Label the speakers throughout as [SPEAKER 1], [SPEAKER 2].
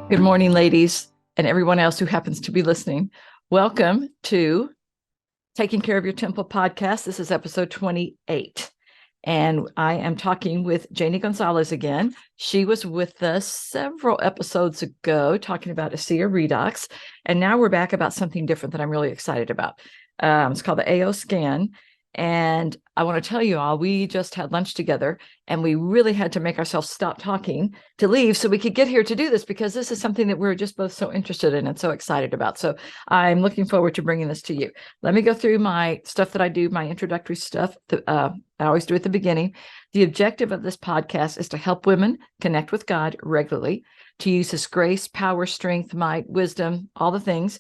[SPEAKER 1] Good morning, ladies, and everyone else who happens to be listening. Welcome to Taking Care of Your Temple podcast. This is episode 28. And I am talking with Janie Gonzales again. She was with us several episodes ago talking about ASEA redox. And now we're back about something different that I'm really excited about. It's called the AO scan. And I want to tell you all, we just had lunch together and we really had to make ourselves stop talking to leave so we could get here to do this, because this is something that we're just both so interested in and so excited about. So I'm looking forward to bringing this to you. Let me go through my stuff that I do, my introductory stuff. I always do at the beginning. The objective of this podcast is to help women connect with God regularly, to use His grace, power, strength, might, wisdom, all the things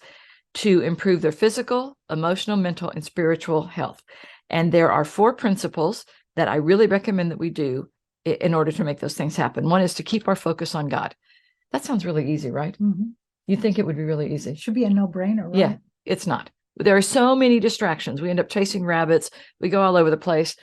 [SPEAKER 1] to improve their physical, emotional, mental, and spiritual health. And there are 4 principles that I really recommend that we do in order to make those things happen. One is to keep our focus on God. That sounds really easy, right?
[SPEAKER 2] Mm-hmm.
[SPEAKER 1] You'd think it would be really easy.
[SPEAKER 2] Should be a no-brainer, right?
[SPEAKER 1] Yeah, it's not. There are so many distractions. We end up chasing rabbits. We go all over the place.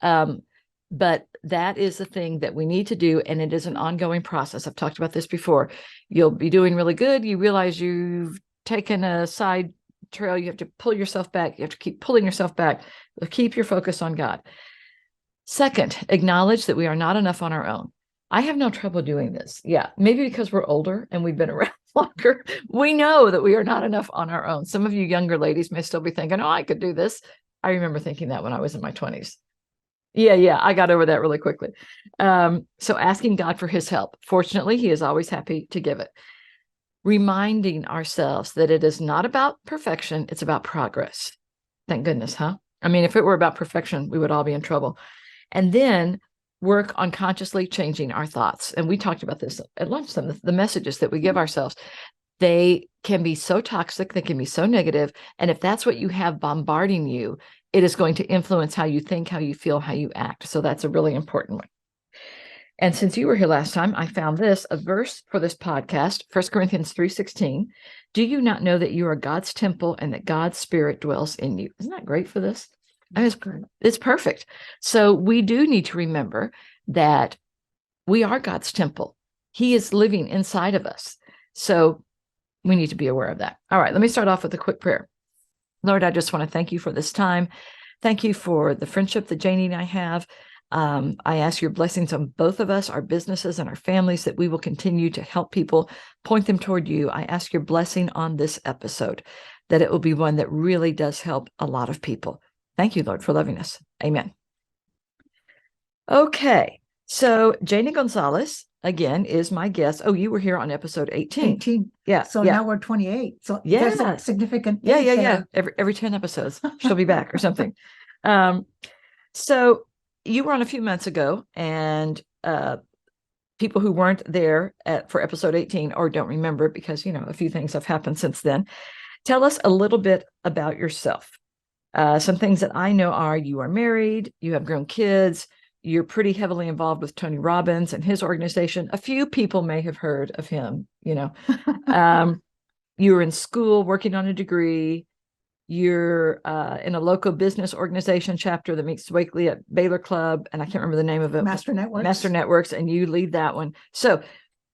[SPEAKER 1] But that is the thing that we need to do, and it is an ongoing process. I've talked about this before. You'll be doing really good. You realize you've taken a side trail. You have to pull yourself back. You have to keep pulling yourself back. Keep your focus on God. Second, acknowledge that we are not enough on our own. I have no trouble doing this. Yeah, maybe because we're older and we've been around longer. We know that we are not enough on our own. Some of you younger ladies may still be thinking, oh, I could do this. I remember thinking that when I was in my 20s. Yeah, I got over that really quickly. So asking God for His help. Fortunately, He is always happy to give it. Reminding ourselves that it is not about perfection, it's about progress. Thank goodness, huh? I mean, if it were about perfection, we would all be in trouble. And then work on consciously changing our thoughts. And we talked about this at lunch, some of the messages that we give ourselves. They can be so toxic, they can be so negative. And if that's what you have bombarding you, it is going to influence how you think, how you feel, how you act. So that's a really important one. And since you were here last time, I found this, a verse for this podcast, 1 Corinthians 3:16. Do you not know that you are God's temple and that God's Spirit dwells in you? Isn't that great for this? It's perfect. So we do need to remember that we are God's temple. He is living inside of us. So we need to be aware of that. All right, let me start off with a quick prayer. Lord, I just want to thank you for this time. Thank you for the friendship that Janie and I have. I ask your blessings on both of us, our businesses and our families, that we will continue to help people, point them toward you. I ask your blessing on this episode, that it will be one that really does help a lot of people. Thank you, Lord, for loving us. Amen. Okay, so Janie Gonzales, again, is my guest. Oh, you were here on episode 18. Yeah.
[SPEAKER 2] So now we're 28. So there's a significant.
[SPEAKER 1] Yeah. Every 10 episodes, she'll be back or something. So you were on a few months ago, and people who weren't there for episode 18 or don't remember, because, a few things have happened since then. Tell us a little bit about yourself. Some things that I know are you are married, you have grown kids, you're pretty heavily involved with Tony Robbins and his organization. A few people may have heard of him, You were in school working on a degree. You're in a local business organization chapter that meets weekly at Baylor Club, and I can't remember the name of it.
[SPEAKER 2] Master Networks,
[SPEAKER 1] and you lead that one. So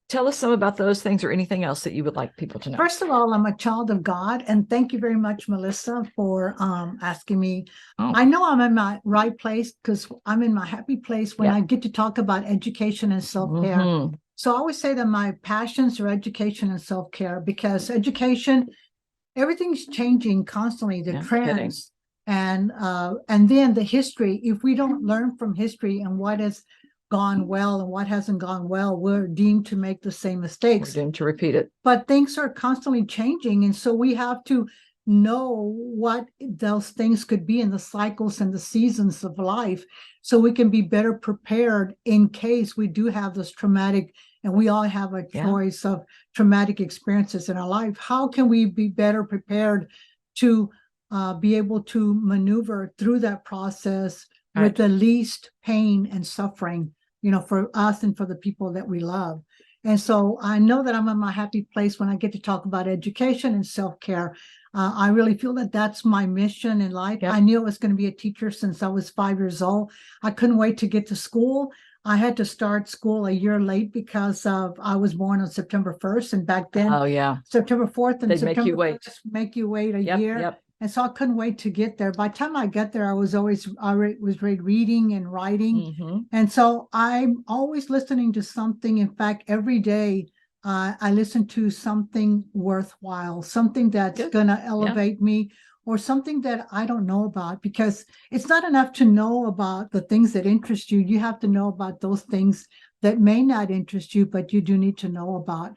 [SPEAKER 1] tell us some about those things, or anything else that you would like people to know.
[SPEAKER 2] First of all, I'm a child of God, and thank you very much, Melissa, for asking me.
[SPEAKER 1] Oh.
[SPEAKER 2] I know I'm in my right place because I'm in my happy place when I get to talk about education and self-care.
[SPEAKER 1] Mm-hmm.
[SPEAKER 2] So I always say that my passions are education and self-care, because education, everything's changing constantly, the trends and then the history. If we don't learn from history and what has gone well and what hasn't gone well, we're deemed to make the same mistakes.
[SPEAKER 1] We're doomed to repeat it.
[SPEAKER 2] But things are constantly changing, and so we have to know what those things could be in the cycles and the seasons of life, so we can be better prepared in case we do have this traumatic, and we all have a choice of traumatic experiences in our life. How can we be better prepared to be able to maneuver through that process with the least pain and suffering, for us and for the people that we love? And so I know that I'm in my happy place when I get to talk about education and self-care. I really feel that that's my mission in life. Yep. I knew I was going to be a teacher since I was 5 years old. I couldn't wait to get to school. I had to start school a year late because of I was born on September 1st, and back then
[SPEAKER 1] Oh, yeah.
[SPEAKER 2] September 4th and
[SPEAKER 1] They'd make you
[SPEAKER 2] September
[SPEAKER 1] wait.
[SPEAKER 2] 1st make you wait a
[SPEAKER 1] Yep,
[SPEAKER 2] year.
[SPEAKER 1] yep.
[SPEAKER 2] And so I couldn't wait to get there. By the time I got there, I was already reading and writing.
[SPEAKER 1] Hmm.
[SPEAKER 2] And so I'm always listening to something. In fact, every day I listen to something worthwhile, something that's
[SPEAKER 1] Good.
[SPEAKER 2] going to elevate me, or something that I don't know about, because it's not enough to know about the things that interest you. You have to know about those things that may not interest you, but you do need to know about,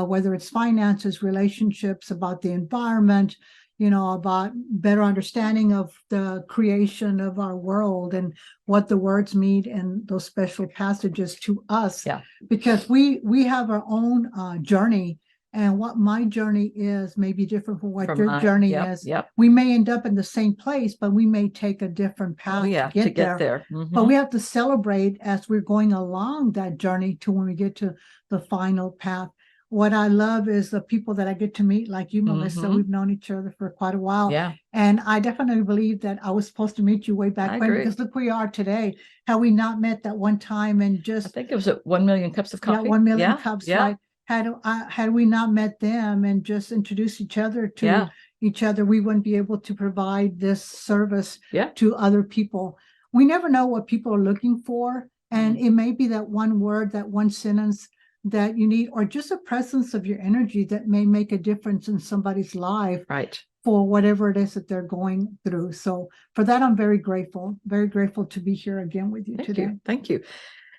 [SPEAKER 2] whether it's finances, relationships, about the environment, about better understanding of the creation of our world and what the words mean in those special passages to us.
[SPEAKER 1] Yeah.
[SPEAKER 2] Because we have our own journey, and what my journey is may be different from what your journey is.
[SPEAKER 1] Yep.
[SPEAKER 2] We may end up in the same place, but we may take a different path
[SPEAKER 1] to get there. Mm-hmm.
[SPEAKER 2] But we have to celebrate as we're going along that journey to when we get to the final path. What I love is the people that I get to meet, like you, Melissa.
[SPEAKER 1] Mm-hmm.
[SPEAKER 2] We've known each other for quite a while.
[SPEAKER 1] Yeah.
[SPEAKER 2] And I definitely believe that I was supposed to meet you way back when, because look where you are today. Had we not met that one time and just,
[SPEAKER 1] I think it was at 1 million cups of coffee.
[SPEAKER 2] Yeah, 1 million cups.
[SPEAKER 1] Yeah.
[SPEAKER 2] Right. Had we not met them and just introduced each other to each other, we wouldn't be able to provide this service to other people. We never know what people are looking for. And it may be that one word, that one sentence that you need, or just a presence of your energy that may make a difference in somebody's life.
[SPEAKER 1] Right.
[SPEAKER 2] For whatever it is that they're going through. So for that, I'm very grateful to be here again with you today.
[SPEAKER 1] Thank you.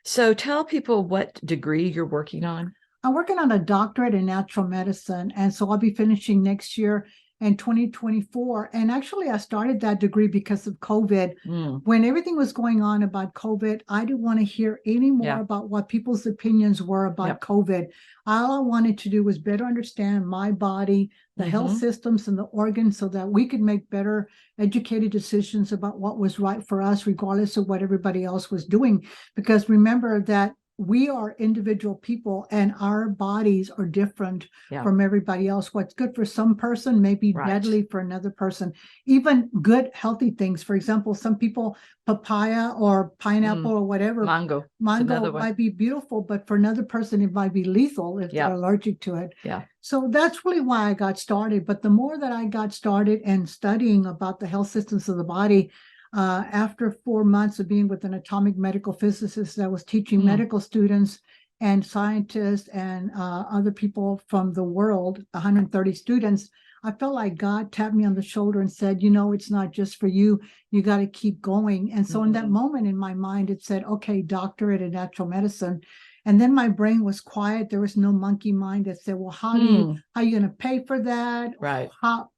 [SPEAKER 1] So tell people what degree you're working on.
[SPEAKER 2] I'm working on a doctorate in natural medicine, and so I'll be finishing next year in 2024. And actually, I started that degree because of COVID. When everything was going on about COVID, I didn't want to hear any more about what people's opinions were about COVID. All I wanted to do was better understand my body, the health systems and the organs, so that we could make better educated decisions about what was right for us, regardless of what everybody else was doing. Because remember that we are individual people and our bodies are different from everybody else. What's good for some person may be deadly for another person. Even good, healthy things. For example, some people, papaya or pineapple or whatever, mango might be beautiful, but for another person, it might be lethal if they're allergic to it. So that's really why I got started. But the more that I got started and studying about the health systems of the body, after 4 months of being with an atomic medical physicist that was teaching medical students and scientists and other people from the world, 130 students, I felt like God tapped me on the shoulder and said, it's not just for you. You got to keep going. And so in that moment in my mind, it said, okay, doctorate in natural medicine. And then my brain was quiet. There was no monkey mind that said, well, how are you going to pay for that?
[SPEAKER 1] Right.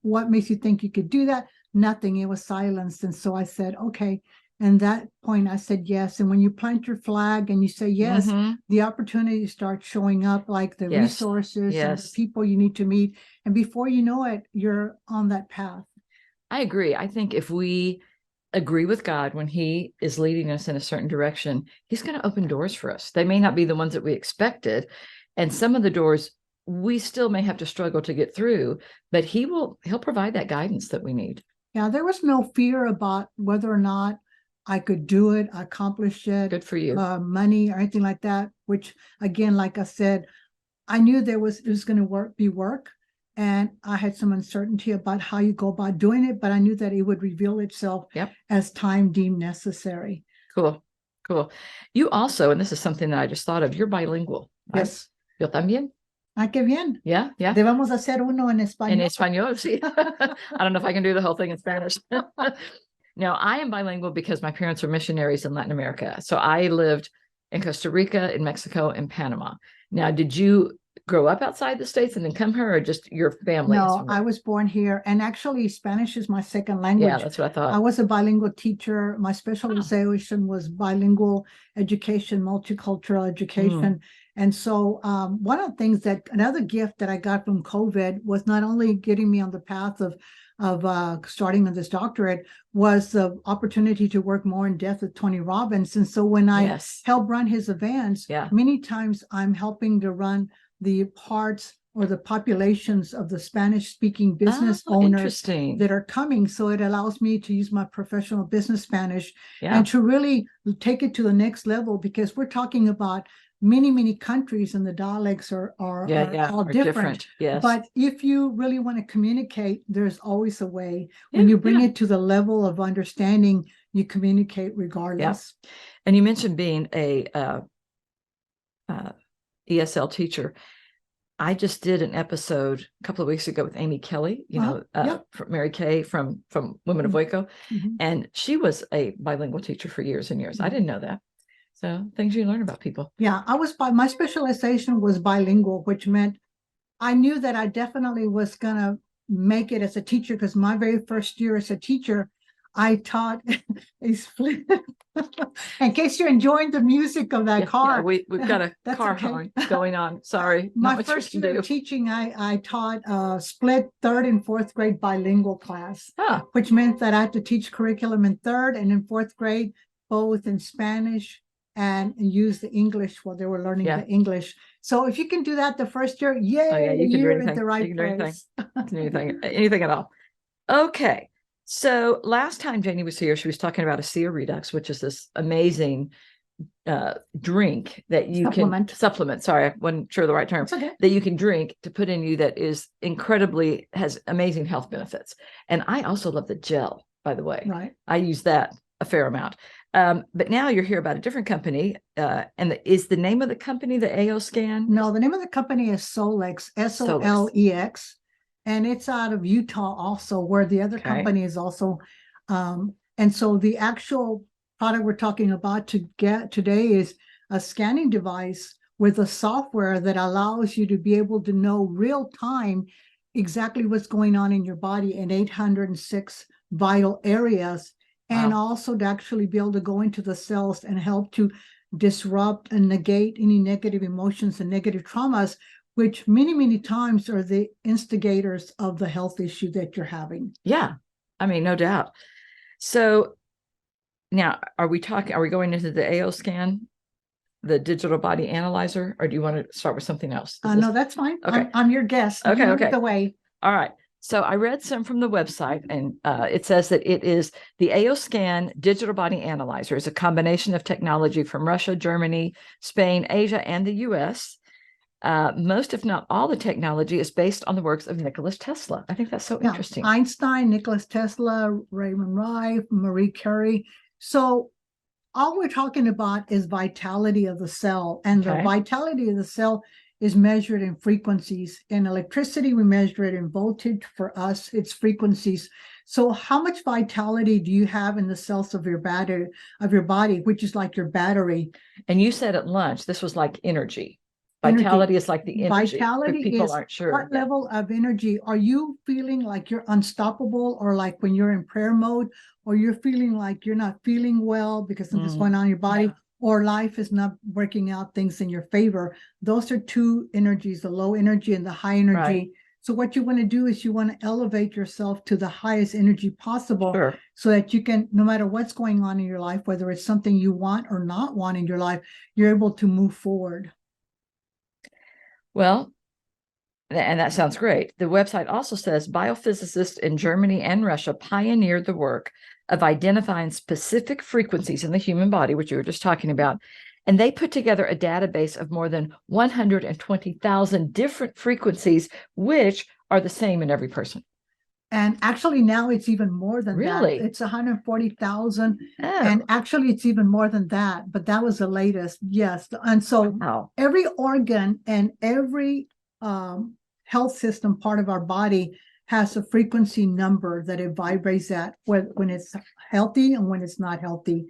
[SPEAKER 2] What makes you think you could do that? Nothing. It was silenced. And so I said, okay. And that point I said yes. And when you plant your flag and you say yes, the opportunities start showing up, like the resources and the people you need to meet. And before you know it, you're on that path.
[SPEAKER 1] I agree. I think if we agree with God when he is leading us in a certain direction, he's going to open doors for us. They may not be the ones that we expected. And some of the doors we still may have to struggle to get through, but he'll provide that guidance that we need.
[SPEAKER 2] Yeah, there was no fear about whether or not I could do it, accomplish it.
[SPEAKER 1] Good for you.
[SPEAKER 2] Money or anything like that, which again, like I said, I knew it was going to be work. And I had some uncertainty about how you go about doing it, but I knew that it would reveal itself as time deemed necessary.
[SPEAKER 1] Cool. You also, and this is something that I just thought of, you're bilingual.
[SPEAKER 2] Yes.
[SPEAKER 1] Yo también.
[SPEAKER 2] Ah, qué bien.
[SPEAKER 1] Yeah.
[SPEAKER 2] Debemos hacer uno en español.
[SPEAKER 1] En español, sí. I don't know if I can do the whole thing in Spanish. No, I am bilingual because my parents were missionaries in Latin America. So I lived in Costa Rica, in Mexico, and Panama. Now, did you grow up outside the States and then come here, or just your family?
[SPEAKER 2] No, I was born here. And actually, Spanish is my second language.
[SPEAKER 1] Yeah, that's what I thought.
[SPEAKER 2] I was a bilingual teacher. My specialization was bilingual education, multicultural education. And so one of the things another gift that I got from COVID was not only getting me on the path of starting on this doctorate, was the opportunity to work more in depth with Tony Robbins. And so when I help run his events, many times I'm helping to run the parts or the populations of the Spanish-speaking business
[SPEAKER 1] Oh,
[SPEAKER 2] owners
[SPEAKER 1] interesting.
[SPEAKER 2] that are coming. So it allows me to use my professional business Spanish
[SPEAKER 1] Yeah.
[SPEAKER 2] and to really take it to the next level, because we're talking about many countries and the dialects are all different.
[SPEAKER 1] Yes.
[SPEAKER 2] But if you really want to communicate, there's always a way.
[SPEAKER 1] Yeah,
[SPEAKER 2] When you bring
[SPEAKER 1] yeah.
[SPEAKER 2] it to the level of understanding, you communicate regardless.
[SPEAKER 1] And you mentioned being a ESL teacher. I just did an episode a couple of weeks ago with Amy Kelly, from Mary Kay from Women of Waco.
[SPEAKER 2] Mhm.
[SPEAKER 1] And she was a bilingual teacher for years and years. I didn't know that. So things you learn about people.
[SPEAKER 2] Yeah, my specialization was bilingual, which meant I knew that I definitely was gonna make it as a teacher, because my very first year as a teacher, I taught a split. In case you're enjoying the music of that car.
[SPEAKER 1] Yeah, we've got a
[SPEAKER 2] That's
[SPEAKER 1] car
[SPEAKER 2] okay.
[SPEAKER 1] horn going on. Sorry.
[SPEAKER 2] My first year of teaching, I taught a split third and fourth grade bilingual class, which meant that I had to teach curriculum in third and in fourth grade, both in Spanish and use the English while they were learning the English. So if you can do that the first year, you're at the right place.
[SPEAKER 1] Anything at all. Okay. So last time Janie was here, she was talking about ASEA Redux, which is this amazing drink that you can supplement. Sorry, I wasn't sure the right term. That you can drink to put in you that is has amazing health benefits. And I also love the gel, by the way.
[SPEAKER 2] Right.
[SPEAKER 1] I use that a fair amount. But now you're here about a different company. Is the name of the company the AO Scan?
[SPEAKER 2] No, the name of the company is Solex, Solex. And it's out of Utah also, where the other company is also. And so the actual product we're talking about to get today is a scanning device with a software that allows you to be able to know real time exactly what's going on in your body in 806 vital areas. And also to actually be able to go into the cells and help to disrupt and negate any negative emotions and negative traumas, which many times are the instigators of the health issue that you're having.
[SPEAKER 1] Yeah, I mean, no doubt. So now, are we going into the AO Scan, the digital body analyzer, or do you want to start with something else?
[SPEAKER 2] No, that's fine.
[SPEAKER 1] Okay.
[SPEAKER 2] I'm your guest.
[SPEAKER 1] Okay.
[SPEAKER 2] The way.
[SPEAKER 1] All right. So I read some from the website, and it says that it is the AO Scan digital body analyzer is a combination of technology from Russia, Germany, Spain, Asia, and the US. Most, if not all, the technology is based on the works of Nikola Tesla. I think that's so interesting.
[SPEAKER 2] Einstein, Nikola Tesla, Raymond Wright, Marie Curie. So all we're talking about is vitality of the cell, and the vitality of the cell is measured in frequencies. In electricity, we measure it in voltage. For us, it's frequencies. So how much vitality do you have in the cells of your body, which is like your battery?
[SPEAKER 1] And you said at lunch, this was like energy. Vitality is like the energy.
[SPEAKER 2] Vitality
[SPEAKER 1] people aren't sure.
[SPEAKER 2] What level of energy are you feeling like you're unstoppable, or like when you're in prayer mode, or you're feeling like you're not feeling well because something's going on in your body, or life is not working out things in your favor? Those are two energies, the low energy and the high energy. Right. So what you want to do is you want to elevate yourself to the highest energy possible, so that you can, no matter what's going on in your life, whether it's something you want or not want in your life, you're able to move forward.
[SPEAKER 1] Well, and that sounds great. The website also says biophysicists in Germany and Russia pioneered the work of identifying specific frequencies in the human body, which you were just talking about. And they put together a database of more than 120,000 different frequencies, which are the same in every person.
[SPEAKER 2] And actually now it's even more than
[SPEAKER 1] that.
[SPEAKER 2] It's 140,000. And actually it's even more than that, but that was the latest. Yes. And so every organ and every health system part of our body has a frequency number that it vibrates at when it's healthy and when it's not healthy.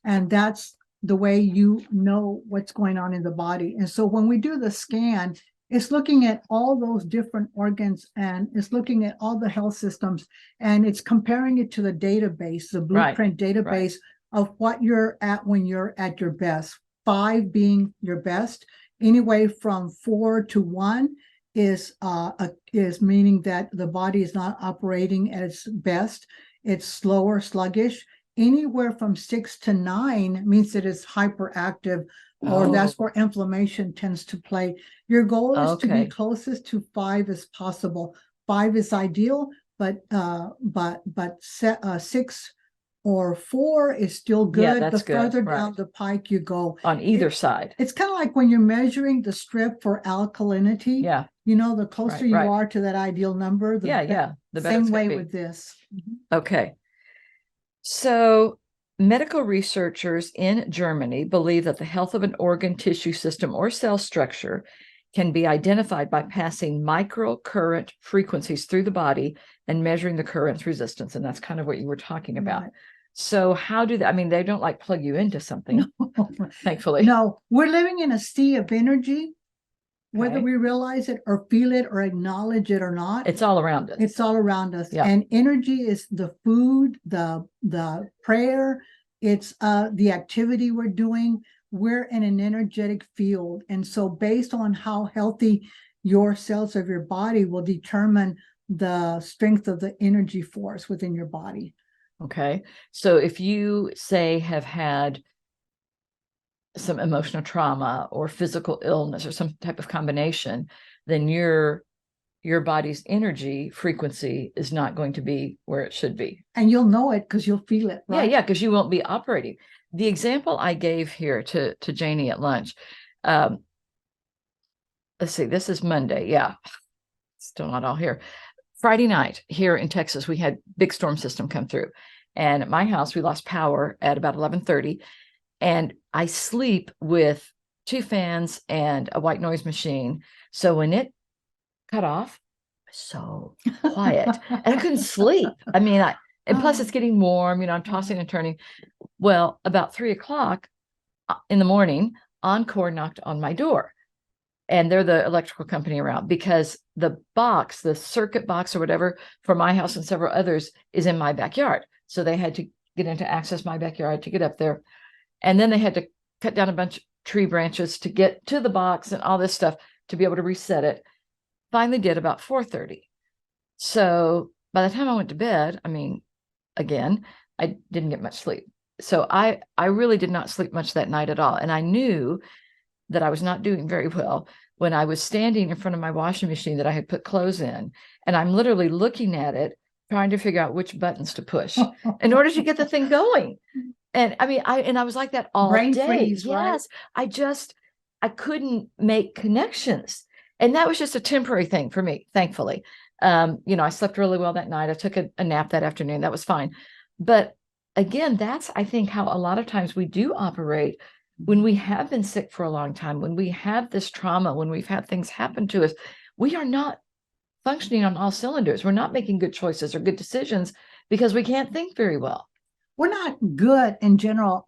[SPEAKER 2] And that's the way you know what's going on in the body. And so when we do the scan, it's looking at all those different organs, and it's looking at all the health systems, and it's comparing it to the database, the blueprint database of what you're at when you're at your best. 5 being your best. Anyway, from 4 to 1 is meaning that the body is not operating at its best. It's slower, sluggish. Anywhere from 6 to 9 means that it's hyperactive, or that's
[SPEAKER 1] Oh,
[SPEAKER 2] where inflammation tends to play. Your goal is to be
[SPEAKER 1] okay.
[SPEAKER 2] closest to 5 as possible. 5 is ideal, but 6 or 4 is still
[SPEAKER 1] Yeah,
[SPEAKER 2] good. The
[SPEAKER 1] that's good.
[SPEAKER 2] further
[SPEAKER 1] Right.
[SPEAKER 2] down the pike you go,
[SPEAKER 1] On either side.
[SPEAKER 2] it's kind of like when you're measuring the strip for alkalinity.
[SPEAKER 1] Yeah.
[SPEAKER 2] You know, the closer
[SPEAKER 1] Right.
[SPEAKER 2] you
[SPEAKER 1] Right.
[SPEAKER 2] are to that ideal number,
[SPEAKER 1] Yeah. Yeah. The better
[SPEAKER 2] same
[SPEAKER 1] it's going
[SPEAKER 2] way
[SPEAKER 1] to be.
[SPEAKER 2] with this.
[SPEAKER 1] Okay. So, medical researchers in Germany believe that the health of an organ, tissue system, or cell structure can be identified by passing microcurrent frequencies through the body and measuring the current's resistance. And that's kind of what you were talking about.
[SPEAKER 2] Right.
[SPEAKER 1] So, how do they? I mean, they don't like plug you into something, thankfully.
[SPEAKER 2] No, we're living in a sea of energy, whether
[SPEAKER 1] Okay.
[SPEAKER 2] we realize it or feel it or acknowledge it or not.
[SPEAKER 1] It's all around us.
[SPEAKER 2] It's all around us.
[SPEAKER 1] Yeah.
[SPEAKER 2] And energy is the food, the prayer, it's the activity we're doing. We're in an energetic field. And so based on how healthy your cells of your body will determine the strength of the energy force within your body.
[SPEAKER 1] Okay. So if you say have had some emotional trauma or physical illness or some type of combination, then your body's energy frequency is not going to be where it should be.
[SPEAKER 2] And you'll know it because you'll feel it, right?
[SPEAKER 1] Yeah, because you won't be operating. The example I gave here to Janie at lunch, let's see, this is Monday. Yeah, still not all here. Friday night here in Texas, we had big storm system come through. And at my house, we lost power at about 11:30. And I sleep with 2 fans and a white noise machine. So when it cut off, so quiet and I couldn't sleep. I mean, and plus it's getting warm, I'm tossing and turning. Well, about 3 o'clock in the morning, Encore knocked on my door, and they're the electrical company around, because the circuit box or whatever for my house and several others is in my backyard. So they had to get in to access my backyard to get up there. And then they had to cut down a bunch of tree branches to get to the box and all this stuff to be able to reset it. Finally did about 4:30. So by the time I went to bed, I mean, again, I didn't get much sleep. So I really did not sleep much that night at all. And I knew that I was not doing very well when I was standing in front of my washing machine that I had put clothes in. And I'm literally looking at it, trying to figure out which buttons to push in order to get the thing going. And I mean, I was like that all
[SPEAKER 2] Brain
[SPEAKER 1] day.
[SPEAKER 2] freeze, right?
[SPEAKER 1] Yes. I couldn't make connections. And that was just a temporary thing for me, thankfully. I slept really well that night. I took a nap that afternoon. That was fine. But again, that's, I think, how a lot of times we do operate when we have been sick for a long time, when we have this trauma, when we've had things happen to us. We are not functioning on all cylinders. We're not making good choices or good decisions because we can't think very well.
[SPEAKER 2] We're not good in general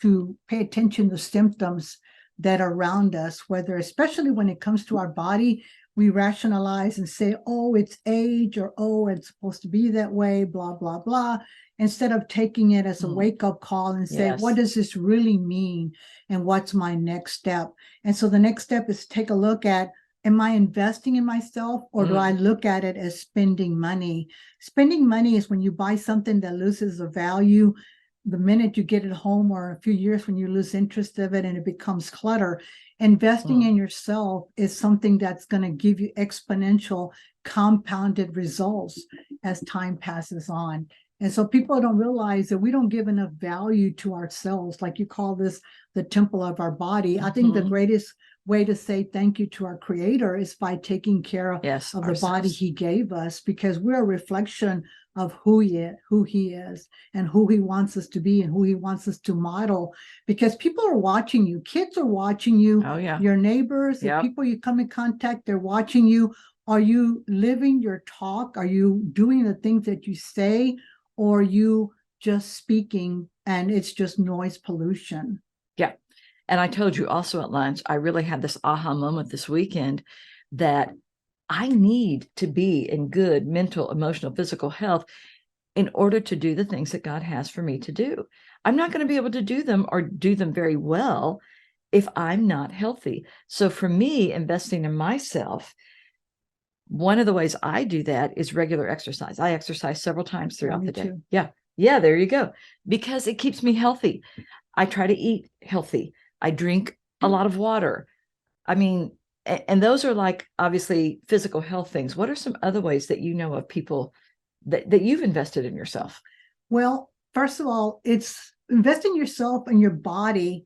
[SPEAKER 2] to pay attention to symptoms that are around us, whether, especially when it comes to our body, we rationalize and say, oh, it's age, or oh, it's supposed to be that way, blah, blah, blah, instead of taking it as a wake-up call and say, what does this really mean? And what's my next step? And so the next step is take a look at, am I investing in myself, or do I look at it as spending money? Spending money is when you buy something that loses the value the minute you get it home, or a few years when you lose interest of it and it becomes clutter. Investing in yourself is something that's going to give you exponential compounded results as time passes on. And so people don't realize that we don't give enough value to ourselves. Like you call this the temple of our body. I think the greatest way to say thank you to our creator is by taking care of the body he gave us, because we're a reflection of who he is and who he wants us to be and who he wants us to model, because people are watching you. Kids are watching you.
[SPEAKER 1] Oh, yeah.
[SPEAKER 2] Your neighbors, the people you come in contact, they're watching you. Are you living your talk? Are you doing the things that you say, or are you just speaking and it's just noise pollution?
[SPEAKER 1] Yeah. And I told you also at lunch, I really had this aha moment this weekend that I need to be in good mental, emotional, physical health in order to do the things that God has for me to do. I'm not going to be able to do them or do them very well if I'm not healthy. So for me, investing in myself, one of the ways I do that is regular exercise. I exercise several times throughout the day.
[SPEAKER 2] Too.
[SPEAKER 1] Yeah, there you go. Because it keeps me healthy. I try to eat healthy. I drink a lot of water. I mean, and those are like obviously physical health things. What are some other ways that you know of people that you've invested in yourself?
[SPEAKER 2] Well, first of all, it's investing yourself and your body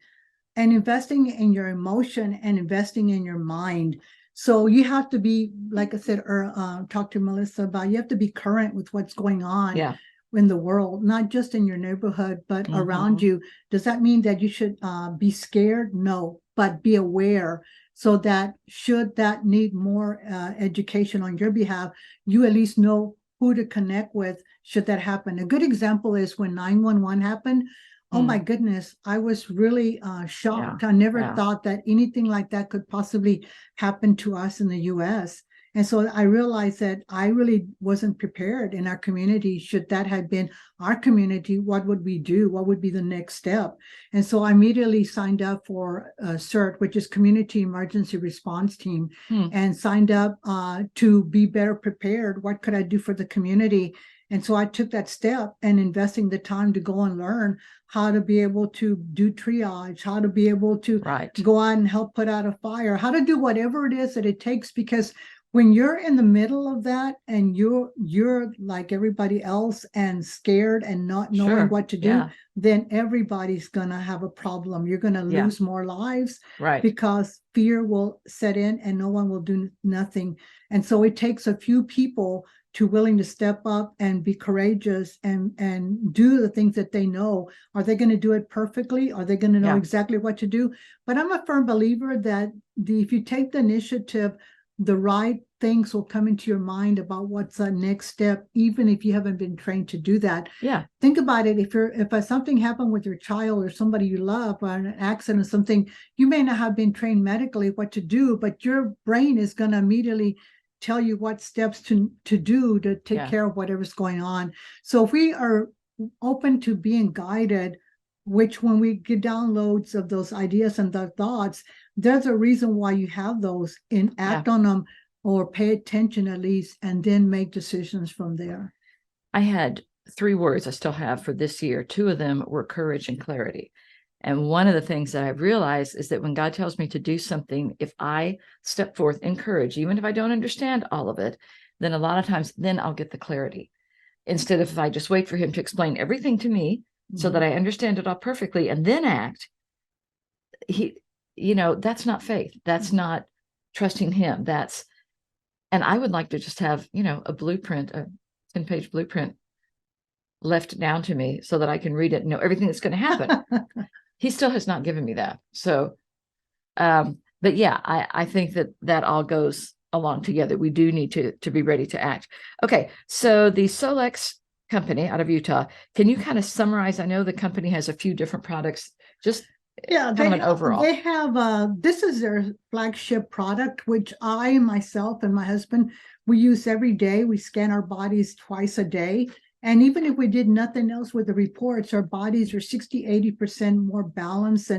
[SPEAKER 2] and investing in your emotion and investing in your mind. So you have to be, like I said, or talk to Melissa about, you have to be current with what's going on
[SPEAKER 1] Yeah.
[SPEAKER 2] in the world, not just in your neighborhood, but around you. Does that mean that you should be scared? No, but be aware, so that should that need more education on your behalf, you at least know who to connect with should that happen. A good example is when 911 happened. Oh my goodness, I was really shocked. I never thought that anything like that could possibly happen to us in the US. And so I realized that I really wasn't prepared in our community. Should that have been our community, what would we do? What would be the next step? And so I immediately signed up for CERT, which is Community Emergency Response Team, and signed up to be better prepared. What could I do for the community? And so I took that step and investing the time to go and learn how to be able to do triage, how to be able to go out and help put out a fire, how to do whatever it is that it takes. Because when you're in the middle of that and you're like everybody else and scared and not knowing what to do, then everybody's gonna have a problem. You're gonna lose more lives, because fear will set in and no one will do nothing. And so it takes a few people to willing to step up and be courageous and do the things that they know. Are they going to do it perfectly? Are they going to know exactly what to do? But I'm a firm believer that if you take the initiative, the right things will come into your mind about what's the next step, even if you haven't been trained to do that. Think about it. If something happened with your child or somebody you love, or an accident or something, you may not have been trained medically what to do, but your brain is going to immediately tell you what steps to do to take care of whatever's going on. So if we are open to being guided, which when we get downloads of those ideas and the thoughts, there's a reason why you have those, and act on them, or pay attention at least, and then make decisions from there.
[SPEAKER 1] I had 3 words I still have for this year. 2 of them were courage and clarity. And one of the things that I've realized is that when God tells me to do something, if I step forth in courage, even if I don't understand all of it, then a lot of times, then I'll get the clarity. Instead of if I just wait for him to explain everything to me so that I understand it all perfectly and then act, that's not faith. That's not trusting him. And I would like to just have, a blueprint, a 10-page blueprint left down to me so that I can read it and know everything that's going to happen. He still has not given me that. So, but yeah, I think that all goes along together. We do need to be ready to act. Okay. So the Solex company out of Utah, can you kind of summarize? I know the company has a few different products, just kind of an overall.
[SPEAKER 2] They have, this is their flagship product, which I, myself, and my husband, we use every day. We scan our bodies twice a day. And even if we did nothing else with the reports, our bodies are 60-80% more balanced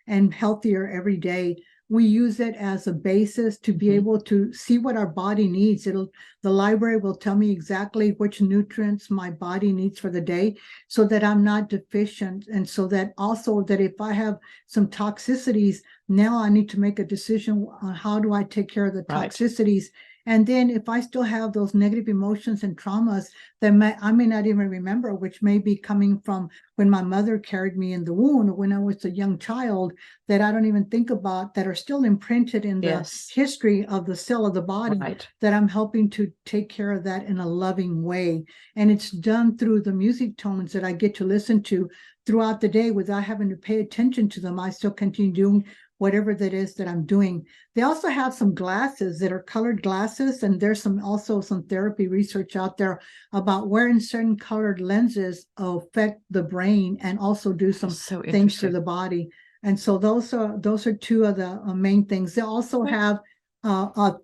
[SPEAKER 2] and healthier every day. We use it as a basis to be able to see what our body needs. The library will tell me exactly which nutrients my body needs for the day, so that I'm not deficient. And so that also that if I have some toxicities, now I need to make a decision on how do I take care of the toxicities. And then if I still have those negative emotions and traumas that I may not even remember, which may be coming from when my mother carried me in the womb, or when I was a young child, that I don't even think about, that are still imprinted in the history of the cell of the body, that I'm helping to take care of that in a loving way. And it's done through the music tones that I get to listen to throughout the day without having to pay attention to them. I still continue doing whatever that is that I'm doing. They also have some glasses that are colored glasses, and there's also some therapy research out there about wearing certain colored lenses affect the brain and also do some things to the body. And so those are 2 of the main things. They also have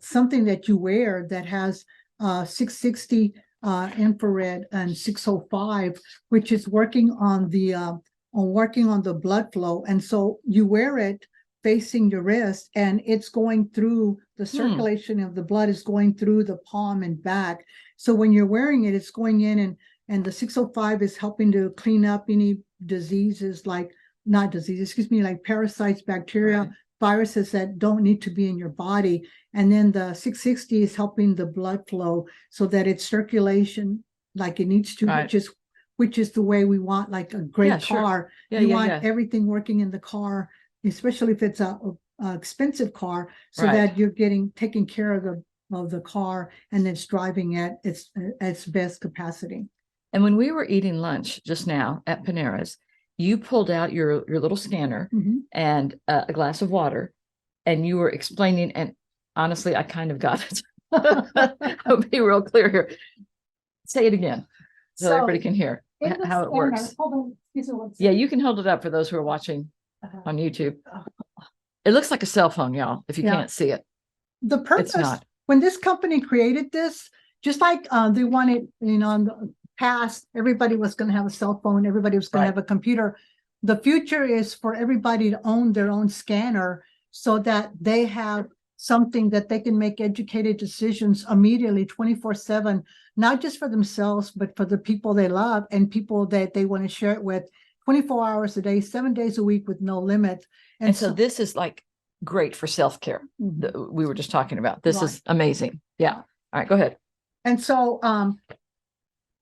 [SPEAKER 2] something that you wear that has 660 infrared and 605, which is working on the blood flow. And so you wear it facing your wrist, and it's going through the circulation of the blood is going through the palm and back. So when you're wearing it, it's going in, and the 605 is helping to clean up any diseases, like parasites, bacteria, viruses that don't need to be in your body. And then the 660 is helping the blood flow so that it's circulation like it needs to,
[SPEAKER 1] Right.
[SPEAKER 2] which is the way we want, like a great
[SPEAKER 1] Yeah, sure.
[SPEAKER 2] car.
[SPEAKER 1] Yeah,
[SPEAKER 2] you
[SPEAKER 1] yeah,
[SPEAKER 2] want
[SPEAKER 1] yeah.
[SPEAKER 2] everything working in the car, especially if it's a expensive car, so
[SPEAKER 1] Right.
[SPEAKER 2] that you're taking care of the car and it's driving at its best capacity.
[SPEAKER 1] And when we were eating lunch just now at Panera's, you pulled out your little scanner and a glass of water, and you were explaining, and honestly, I kind of got it. I'll be real clear here. Say it again so everybody can hear how it works.
[SPEAKER 2] Hold on, excuse me one
[SPEAKER 1] Yeah,
[SPEAKER 2] second.
[SPEAKER 1] you can hold it up for those who are watching on YouTube. It looks like a cell phone, y'all, if you
[SPEAKER 2] Yeah.
[SPEAKER 1] can't see it.
[SPEAKER 2] The purpose,
[SPEAKER 1] It's not.
[SPEAKER 2] when this company created this, just like they wanted, in the past, everybody was going to have a cell phone, everybody was going
[SPEAKER 1] Right.
[SPEAKER 2] to have a computer. The future is for everybody to own their own scanner so that they have something that they can make educated decisions immediately, 24/7, not just for themselves, but for the people they love and people that they want to share it with 24 hours a day, 7 days a week with no limit.
[SPEAKER 1] And so this is like great for self-care that we were just talking about. This
[SPEAKER 2] Right.
[SPEAKER 1] is amazing. Yeah. All right, go ahead.
[SPEAKER 2] And so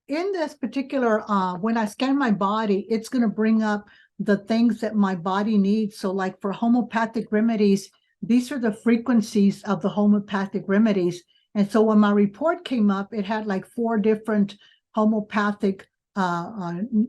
[SPEAKER 2] in this particular, when I scan my body, it's going to bring up the things that my body needs. So like for homeopathic remedies, these are the frequencies of the homeopathic remedies. And so when my report came up, it had like 4 different homeopathic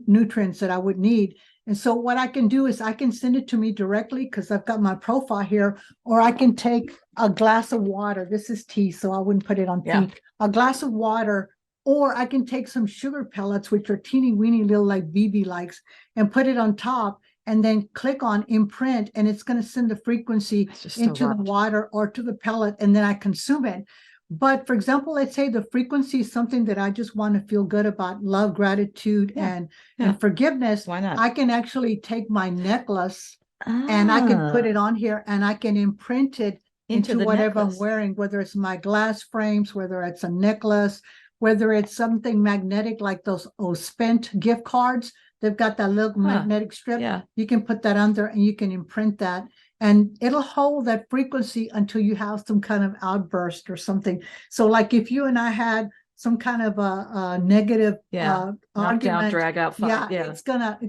[SPEAKER 2] nutrients that I would need. And so what I can do is I can send it to me directly because I've got my profile here, or I can take a glass of water. This is tea, so I wouldn't put it on
[SPEAKER 1] Yeah.
[SPEAKER 2] tea. A glass of water, or I can take some sugar pellets, which are teeny weeny little like BB likes, and put it on top and then click on imprint, and it's going to send the frequency into the water or to the pellet, and then I consume it. But for example, let's say the frequency is something that I just want to feel good about, love, gratitude, and forgiveness.
[SPEAKER 1] Why not?
[SPEAKER 2] I can actually take my necklace and I can put it on here and I can imprint it into whatever necklace I'm wearing, whether it's my glass frames, whether it's a necklace, whether it's something magnetic like those spent gift cards. They've got that little magnetic strip.
[SPEAKER 1] Yeah.
[SPEAKER 2] You can put that under and you can imprint that. And it'll hold that frequency until you have some kind of outburst or something. So like if you and I had some kind of a negative argument,
[SPEAKER 1] drag out fight.
[SPEAKER 2] It's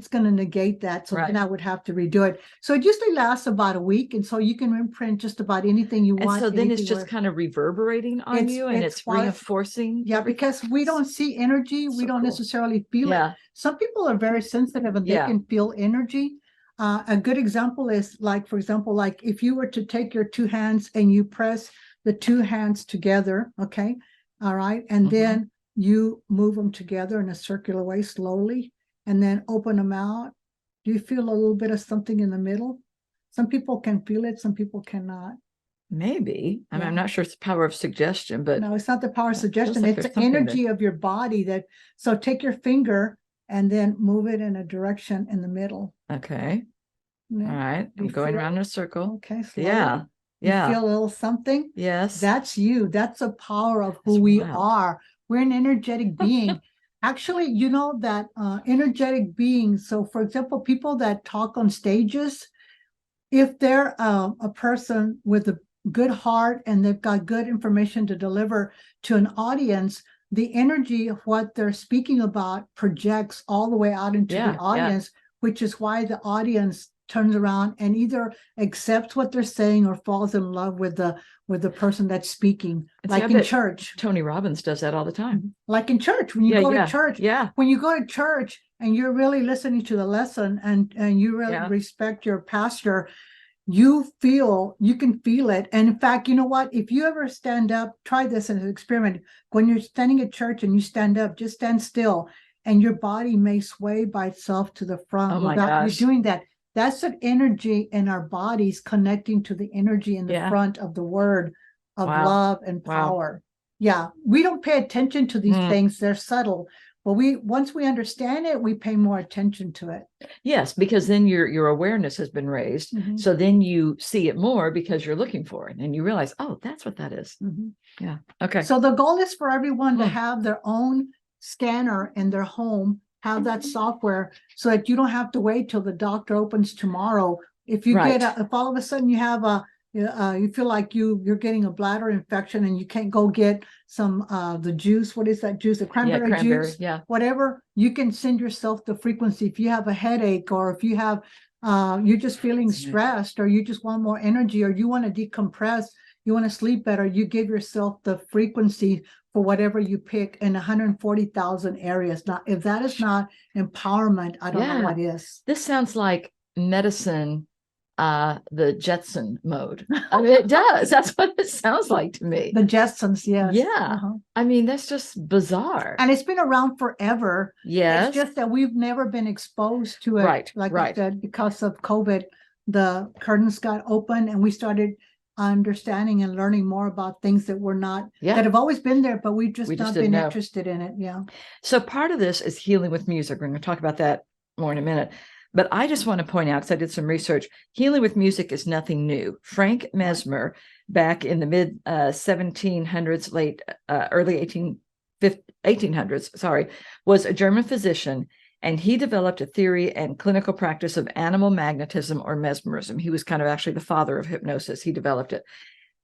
[SPEAKER 2] gonna negate that. So then I would have to redo it. So it usually lasts about a week, and so you can imprint just about anything you want.
[SPEAKER 1] And so then it's just kind of reverberating on you, and it's reinforcing.
[SPEAKER 2] Yeah, because we don't see energy, we don't necessarily feel it. Some people are very sensitive and they can feel energy. A good example is like, for example, like if you were to take your 2 hands and you press the 2 hands together, okay, all right, and then you move them together in a circular way slowly, and then open them out. Do you feel a little bit of something in the middle? Some people can feel it, some people cannot.
[SPEAKER 1] Maybe. I mean, I'm not sure it's the power of suggestion, but
[SPEAKER 2] no, it's not the power of suggestion. It's the energy of your body that. So take your finger and then move it in a direction in the middle.
[SPEAKER 1] Okay. All right. I'm going around in a circle.
[SPEAKER 2] Okay. Slowly.
[SPEAKER 1] Yeah.
[SPEAKER 2] You feel a little something?
[SPEAKER 1] Yes.
[SPEAKER 2] That's you. That's the power of who we are. We're an energetic being. Actually, you know that energetic beings. So for example, people that talk on stages, if they're a person with a good heart and they've got good information to deliver to an audience, the energy of what they're speaking about projects all the way out into the audience, which is why the audience turns around and either accepts what they're saying or falls in love with the person that's speaking. Like in church.
[SPEAKER 1] Tony Robbins does that all the time.
[SPEAKER 2] Like in church, when you go to church. Yeah. When you go to church and you're really listening to the lesson and you really respect your pastor, you can feel it. And in fact, you know what? If you ever stand up, try this as an experiment. When you're standing at church and you stand up, just stand still and your body may sway by itself to the front without you doing that. That's an energy in our bodies connecting to the energy in the front of the word of love and power. Yeah, we don't pay attention to these things. They're subtle. But once we understand it, we pay more attention to it.
[SPEAKER 1] Yes, because then your awareness has been raised. So then you see it more because you're looking for it and you realize, oh, that's what that is. Yeah. Okay.
[SPEAKER 2] So the goal is for everyone to have their own scanner in their home, have that software so that you don't have to wait till the doctor opens tomorrow If you
[SPEAKER 1] Right.
[SPEAKER 2] get if all of a sudden you have you feel like you're getting a bladder infection and you can't go get some the juice. What is that juice? The cranberry juice.
[SPEAKER 1] Yeah.
[SPEAKER 2] Whatever. You can send yourself the frequency. If you have a headache, or if you have you're just feeling stressed, or you just want more energy, or you want to decompress, you want to sleep better, you give yourself the frequency for whatever you pick in 140,000 areas. Now, if that is not empowerment, I don't know what is.
[SPEAKER 1] This sounds like medicine, the Jetson mode. I mean, it does. That's what it sounds like to me.
[SPEAKER 2] The Jetsons, yes.
[SPEAKER 1] Yeah. I mean, that's just bizarre.
[SPEAKER 2] And it's been around forever.
[SPEAKER 1] Yes.
[SPEAKER 2] It's just that we've never been exposed to it.
[SPEAKER 1] Right.
[SPEAKER 2] Like I said, because of COVID, the curtains got open and we started understanding and learning more about things that were not, that have always been there, but we've just not been interested in it. Yeah.
[SPEAKER 1] So part of this is healing with music. We're going to talk about that more in a minute. But I just want to point out, because I did some research, healing with music is nothing new. Frank Mesmer, back in the mid 1700s, early 1800s, was a German physician, and he developed a theory and clinical practice of animal magnetism or mesmerism. He was kind of actually the father of hypnosis. He developed it.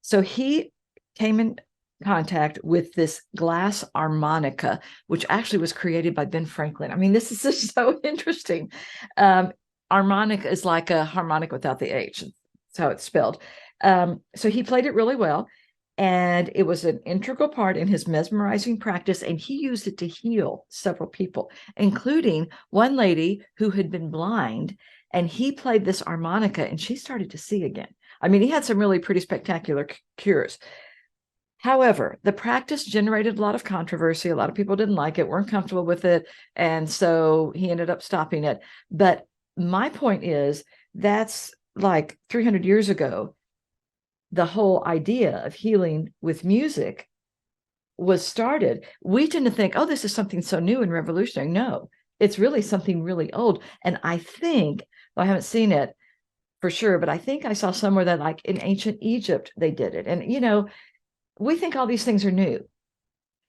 [SPEAKER 1] So he came in contact with this glass harmonica, which actually was created by Ben Franklin. I mean, this is just so interesting. Harmonica is like a harmonic without the H. That's how it's spelled. So he played it really well, and it was an integral part in his mesmerizing practice, and he used it to heal several people, including one lady who had been blind, and he played this harmonica and she started to see again. I mean, he had some really pretty spectacular cures. However, the practice generated a lot of controversy. A lot of people didn't like it, weren't comfortable with it. And so he ended up stopping it. But my point is, that's like 300 years ago. The whole idea of healing with music was started. We tend to think, oh, this is something so new and revolutionary. No, it's really something really old. And I think, well, I haven't seen it for sure, but I think I saw somewhere that like in ancient Egypt, they did it. And, you know, we think all these things are new.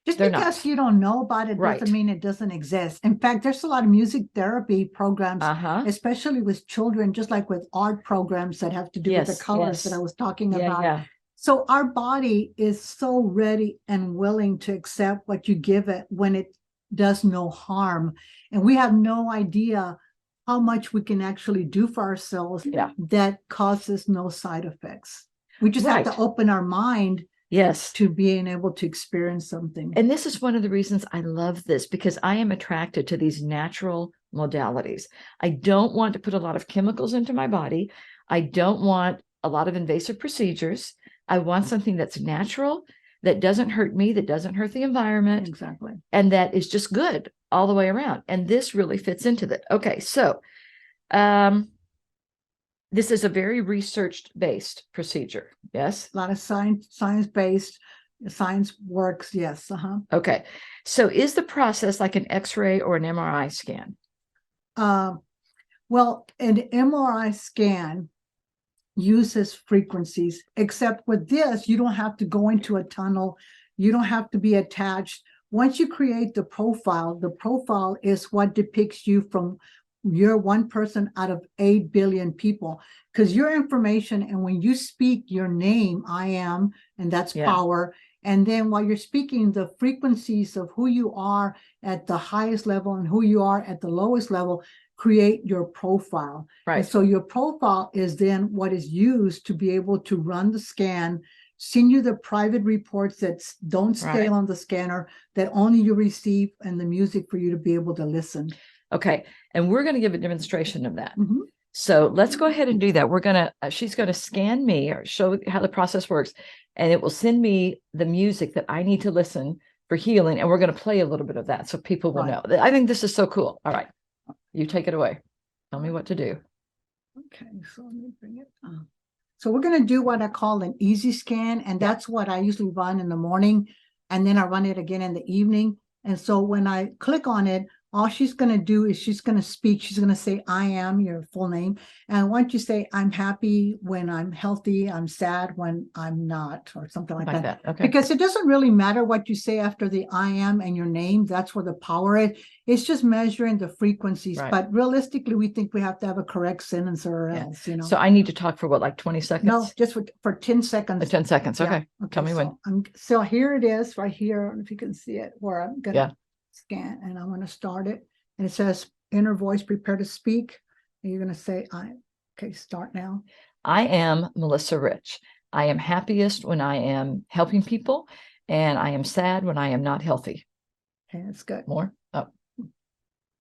[SPEAKER 2] Just because you don't know about it doesn't mean it doesn't exist. In fact, there's a lot of music therapy programs, especially with children, just like with art programs that have to do with the colors that I was talking about. So our body is so ready and willing to accept what you give it when it does no harm. And we have no idea how much we can actually do for ourselves that causes no side effects. We just have to open our mind to being able to experience something.
[SPEAKER 1] And this is one of the reasons I love this, because I am attracted to these natural modalities. I don't want to put a lot of chemicals into my body. I don't want a lot of invasive procedures. I want something that's natural, that doesn't hurt me, that doesn't hurt the environment.
[SPEAKER 2] Exactly.
[SPEAKER 1] And that is just good all the way around. And this really fits into that. Okay, so this is a very research-based procedure. Yes.
[SPEAKER 2] A lot of science-based. Science works. Yes.
[SPEAKER 1] Okay. So is the process like an X-ray or an MRI scan?
[SPEAKER 2] Well, an MRI scan uses frequencies, except with this, you don't have to go into a tunnel. You don't have to be attached. Once you create the profile is what depicts you from you're one person out of 8 billion people, because your information, and when you speak your name, I am, and that's power. And then while you're speaking, the frequencies of who you are at the highest level and who you are at the lowest level create your profile.
[SPEAKER 1] Right.
[SPEAKER 2] And so your profile is then what is used to be able to run the scan, send you the private reports that don't stay on the scanner, that only you receive, and the music for you to be able to listen.
[SPEAKER 1] Okay. And we're going to give a demonstration of that. So let's go ahead and do that. We're going to, she's going to scan me or show how the process works, and it will send me the music that I need to listen for healing. And we're going to play a little bit of that so people will know. I think this is so cool. All right. You take it away. Tell me what to do.
[SPEAKER 2] Okay. So let me bring it up. So we're going to do what I call an easy scan. And that's what I usually run in the morning. And then I run it again in the evening. And so when I click on it, all she's going to do is she's going to speak. She's going to say, I am, your full name. And once you say, I'm happy when I'm healthy, I'm sad when I'm not, or something like that.
[SPEAKER 1] Okay.
[SPEAKER 2] Because it doesn't really matter what you say after the I am and your name. That's where the power is. It's just measuring the frequencies.
[SPEAKER 1] Right.
[SPEAKER 2] But realistically, we think we have to have a correct sentence or else, you know.
[SPEAKER 1] So I need to talk for what, like 20 seconds?
[SPEAKER 2] No, just for 10 seconds.
[SPEAKER 1] 10 seconds. Okay. Tell me when.
[SPEAKER 2] So here it is right here. If you can see it, where I'm going to scan, and I'm going to start it. And it says inner voice, prepare to speak. And you're going to say, okay, start now.
[SPEAKER 1] I am Melissa Rich. I am happiest when I am helping people, and I am sad when I am not healthy.
[SPEAKER 2] Okay, that's good.
[SPEAKER 1] More? Oh,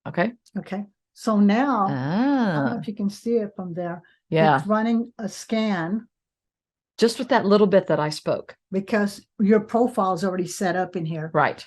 [SPEAKER 1] okay.
[SPEAKER 2] Okay. So now, I don't know if you can see it from there.
[SPEAKER 1] Yeah.
[SPEAKER 2] It's running a scan.
[SPEAKER 1] Just with that little bit that I spoke.
[SPEAKER 2] Because your profile is already set up in here.
[SPEAKER 1] Right.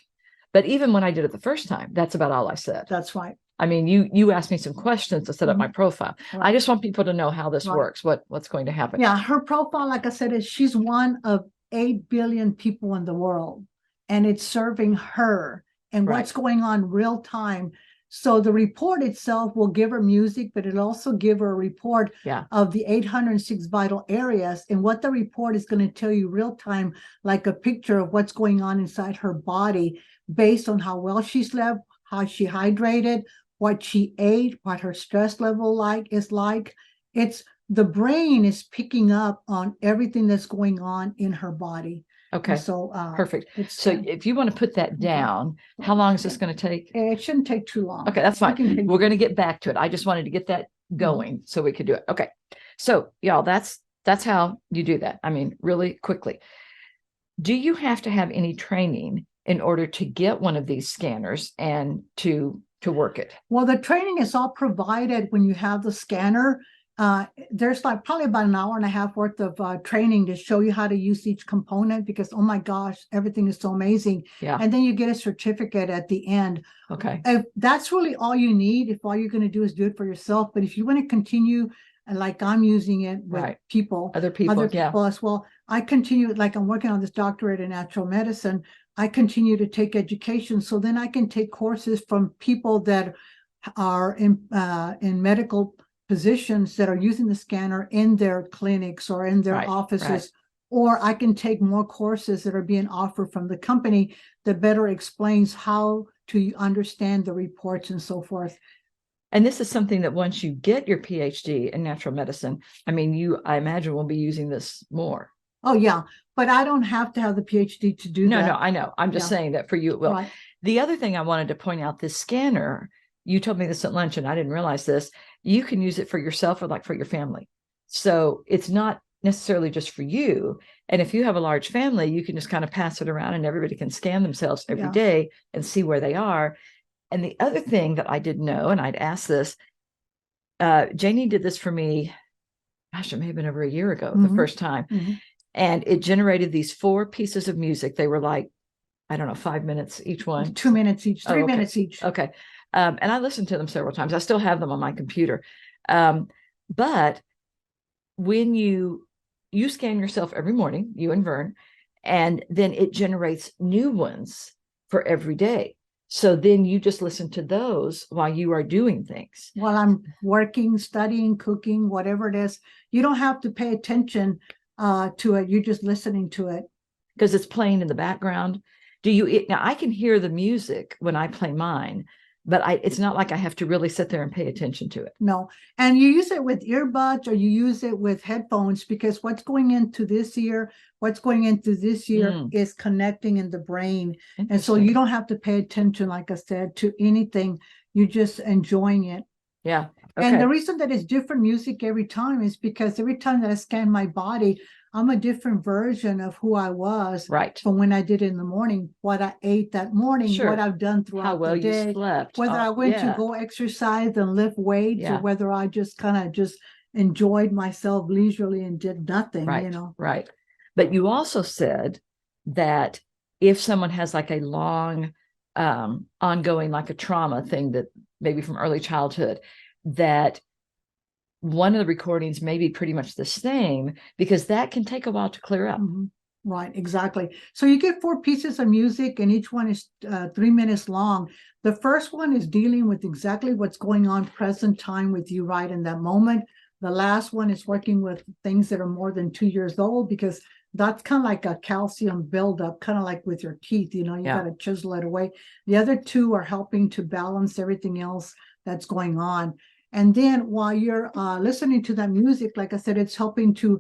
[SPEAKER 1] But even when I did it the first time, that's about all I said.
[SPEAKER 2] That's right.
[SPEAKER 1] I mean, you asked me some questions to set up my profile. Right. I just want people to know how this works, what's going to happen.
[SPEAKER 2] Yeah, her profile, like I said, is she's one of 8 billion people in the world, and it's serving her and what's going on real time. So the report itself will give her music, but it'll also give her a report of the 806 vital areas. And what the report is going to tell you real time, like a picture of what's going on inside her body based on how well she slept, how she hydrated, what she ate, what her stress level is like. It's the brain is picking up on everything that's going on in her body.
[SPEAKER 1] Okay.
[SPEAKER 2] And so
[SPEAKER 1] perfect. So if you want to put that down, how long is this going to take?
[SPEAKER 2] It shouldn't take too long.
[SPEAKER 1] Okay, that's fine. We're going to get back to it. I just wanted to get that going so we could do it. Okay. So y'all, that's how you do that. I mean, really quickly. Do you have to have any training in order to get one of these scanners and to work it? Well,
[SPEAKER 2] the training is all provided when you have the scanner. There's like probably about an hour and a half worth of training to show you how to use each component, because, oh my gosh, everything is so amazing.
[SPEAKER 1] Yeah.
[SPEAKER 2] And then you get a certificate at the end.
[SPEAKER 1] Okay.
[SPEAKER 2] If that's really all you need, if all you're going to do is do it for yourself. But if you want to continue, like I'm using it with people,
[SPEAKER 1] other people
[SPEAKER 2] as well, I continue, like I'm working on this doctorate in natural medicine. I continue to take education. So then I can take courses from people that are in medical physicians that are using the scanner in their clinics or in their offices, or I can take more courses that are being offered from the company that better explains how to understand the reports and so forth.
[SPEAKER 1] And this is something that once you get your PhD in natural medicine, I mean, I imagine will be using this more.
[SPEAKER 2] Oh, yeah. But I don't have to have the PhD to do that.
[SPEAKER 1] No, I know. I'm just saying that for you it will. Right. The other thing I wanted to point out, this scanner, you told me this at lunch and I didn't realize this, you can use it for yourself or like for your family. So it's not necessarily just for you. And if you have a large family, you can just kind of pass it around and everybody can scan themselves every day and see where they are. And the other thing that I didn't know, and I'd asked this, Janie did this for me, gosh, it may have been over a year ago, the first time. And it generated these 4 pieces of music. They were like, I don't know, 5 minutes each one.
[SPEAKER 2] 2 minutes each, 3 minutes each.
[SPEAKER 1] Okay. And I listened to them several times. I still have them on my computer. But when you scan yourself every morning, you and Vern, and then it generates new ones for every day. So then you just listen to those while you are doing things.
[SPEAKER 2] While I'm working, studying, cooking, whatever it is, you don't have to pay attention to it. You're just listening to it.
[SPEAKER 1] Because it's playing in the background. Now I can hear the music when I play mine, but it's not like I have to really sit there and pay attention to it.
[SPEAKER 2] No. And you use it with earbuds or you use it with headphones, because what's going into this ear, is connecting in the brain. And so you don't have to pay attention, like I said, to anything. You're just enjoying it.
[SPEAKER 1] Yeah. Okay.
[SPEAKER 2] And the reason that it's different music every time is because every time that I scan my body, I'm a different version of who I was from when I did it in the morning, what I ate that morning, what I've done throughout the day,
[SPEAKER 1] you slept,
[SPEAKER 2] whether I went to go exercise and lift weights, or whether I just kind of just enjoyed myself leisurely and did nothing,
[SPEAKER 1] Right. But you also said that if someone has like a long, ongoing, like a trauma thing that maybe from early childhood, that one of the recordings may be pretty much the same, because that can take a while to clear up.
[SPEAKER 2] Right, exactly. So you get 4 pieces of music, and each one is 3 minutes long. The first one is dealing with exactly what's going on present time with you right in that moment. The last one is working with things that are more than 2 years old, because that's kind of like a calcium buildup, kind of like with your teeth, you
[SPEAKER 1] Yeah.
[SPEAKER 2] got to chisel it away. The other two are helping to balance everything else that's going on. And then while you're listening to that music, like I said, it's helping to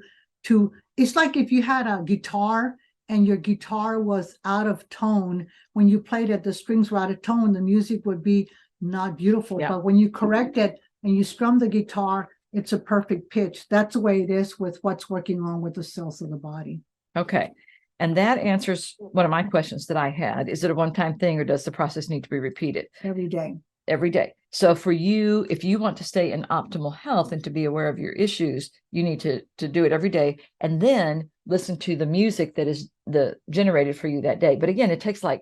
[SPEAKER 2] it's like if you had a guitar and your guitar was out of tone. When you played it, the strings were out of tone, the music would be not beautiful.
[SPEAKER 1] Yeah.
[SPEAKER 2] But when you correct it and you strum the guitar, it's a perfect pitch. That's the way it is with what's working on with the cells of the body.
[SPEAKER 1] Okay. And that answers one of my questions that I had. Is it a one-time thing, or does the process need to be repeated?
[SPEAKER 2] Every day.
[SPEAKER 1] Every day. So for you, if you want to stay in optimal health and to be aware of your issues, you need to do it every day, and then listen to the music that is generated for you that day. But again, it takes like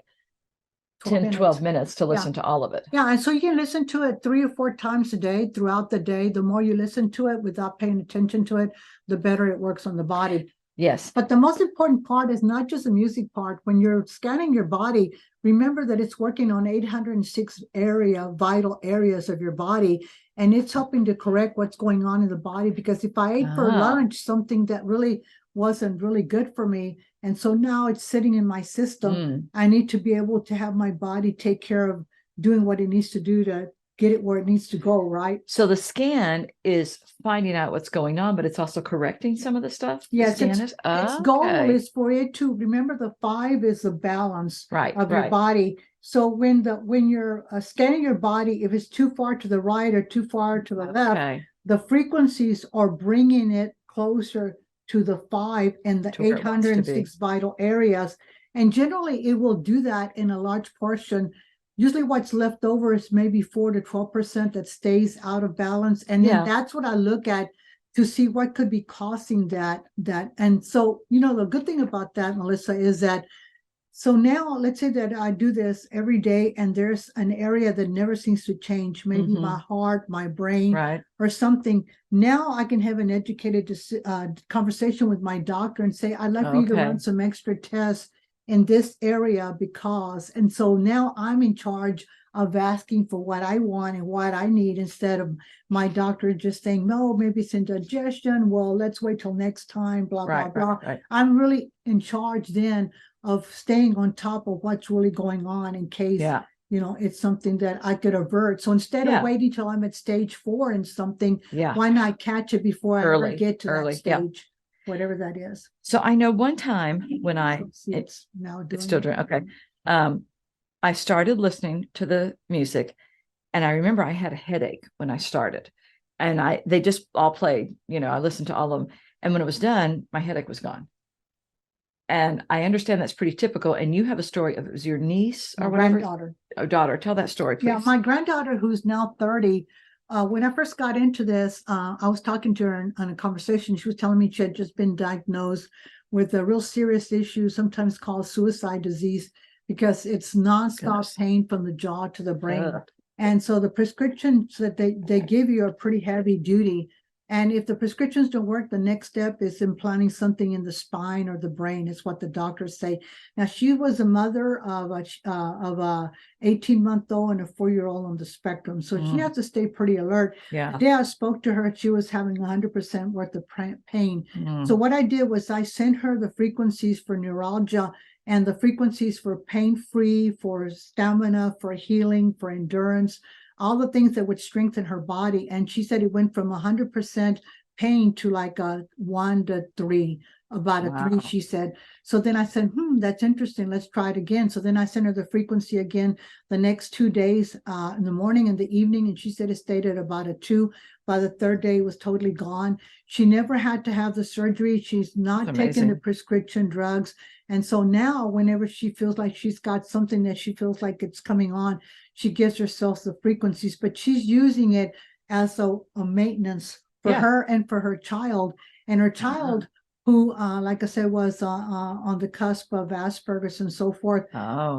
[SPEAKER 1] 12 minutes to listen to all of it.
[SPEAKER 2] Yeah, and so you can listen to it 3 or 4 times a day throughout the day. The more you listen to it without paying attention to it, the better it works on the body.
[SPEAKER 1] Yes.
[SPEAKER 2] But the most important part is not just the music part. When you're scanning your body, remember that it's working on 806 vital areas of your body, and it's helping to correct what's going on in the body. Because if I ate for lunch something that really wasn't really good for me, and so now it's sitting in my system, I need to be able to have my body take care of doing what it needs to do to get it where it needs to go, right?
[SPEAKER 1] So the scan is finding out what's going on, but it's also correcting some of the stuff.
[SPEAKER 2] Yes, its goal is for it to remember the 5 is the balance of your body. So when you're scanning your body, if it's too far to the right or too far to the left, the frequencies are bringing it closer to the 5 and the 806 vital areas. And generally, it will do that in a large portion. Usually what's left over is maybe 4 to 12% that stays out of balance. And then that's what I look at to see what could be causing that. And so, the good thing about that, Melissa, is that, so now let's say that I do this every day and there's an area that never seems to change, maybe my heart, my brain, or something. Now I can have an educated conversation with my doctor and say, I'd like for you to run some extra tests in this area because, and so now I'm in charge of asking for what I want and what I need, instead of my doctor just saying, no, maybe it's indigestion. Well, let's wait till next time, blah, blah, blah. I'm really in charge then of staying on top of what's really going on in case, it's something that I could avert. So instead of waiting till I'm at stage 4 and something, why not catch it before I ever get to that stage? Whatever that is.
[SPEAKER 1] So I know one time when
[SPEAKER 2] it's
[SPEAKER 1] still doing okay. I started listening to the music, and I remember I had a headache when I started, and they just all played. I listened to all of them, and when it was done, my headache was gone. And I understand that's pretty typical. And you have a story of, it was your niece or whatever?
[SPEAKER 2] Granddaughter.
[SPEAKER 1] Oh, daughter. Tell that story, please.
[SPEAKER 2] Yeah, my granddaughter, who's now 30. When I first got into this, I was talking to her on a conversation. She was telling me she had just been diagnosed with a real serious issue, sometimes called suicide disease, because it's nonstop pain from the jaw to the brain. And so the prescriptions that they give you are pretty heavy duty. And if the prescriptions don't work, the next step is implanting something in the spine or the brain, is what the doctors say. Now, she was a mother of a 18-month-old and a 4-year-old on the spectrum. So she has to stay pretty alert. The day I spoke to her, she was having 100% worth of pain. So what I did was I sent her the frequencies for neuralgia and the frequencies for pain-free, for stamina, for healing, for endurance, all the things that would strengthen her body. And she said it went from 100% pain to like a 1 to 3, about a 3, she said. So then I said, that's interesting. Let's try it again. So then I sent her the frequency again the next 2 days, in the morning and the evening. And she said it stayed at about a 2. By the 3rd day, it was totally gone. She never had to have the surgery. She's not taking the prescription drugs. And so now whenever she feels like she's got something that she feels like it's coming on, she gives herself the frequencies, but she's using it as a maintenance for her and for her child. And her child, who, like I said, was on the cusp of Asperger's and so forth,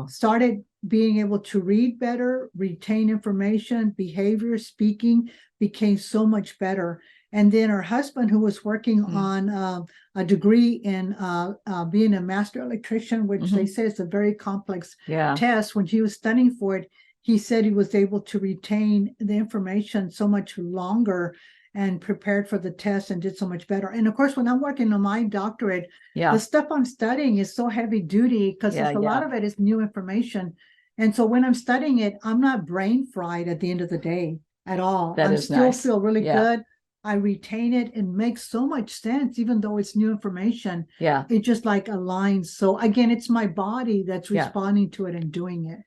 [SPEAKER 2] started being able to read better, retain information, behavior, speaking became so much better. And then her husband, who was working
[SPEAKER 1] Mm.
[SPEAKER 2] on a degree in being a master electrician, which they
[SPEAKER 1] Mhm.
[SPEAKER 2] say is a very complex
[SPEAKER 1] Yeah.
[SPEAKER 2] test, when he was studying for it, he said he was able to retain the information so much longer and prepared for the test and did so much better. And of course, when I'm working on my doctorate,
[SPEAKER 1] Yeah.
[SPEAKER 2] the stuff I'm studying is so heavy duty because
[SPEAKER 1] Yeah,
[SPEAKER 2] a lot of it is new information. And so when I'm studying it, I'm not brain fried at the end of the day at all.
[SPEAKER 1] That
[SPEAKER 2] I
[SPEAKER 1] is
[SPEAKER 2] still
[SPEAKER 1] nice.
[SPEAKER 2] feel really
[SPEAKER 1] Yeah.
[SPEAKER 2] good. I retain it and makes so much sense, even though it's new information.
[SPEAKER 1] Yeah.
[SPEAKER 2] It just like aligns. So again, it's my body that's
[SPEAKER 1] Yeah.
[SPEAKER 2] responding to it and doing it.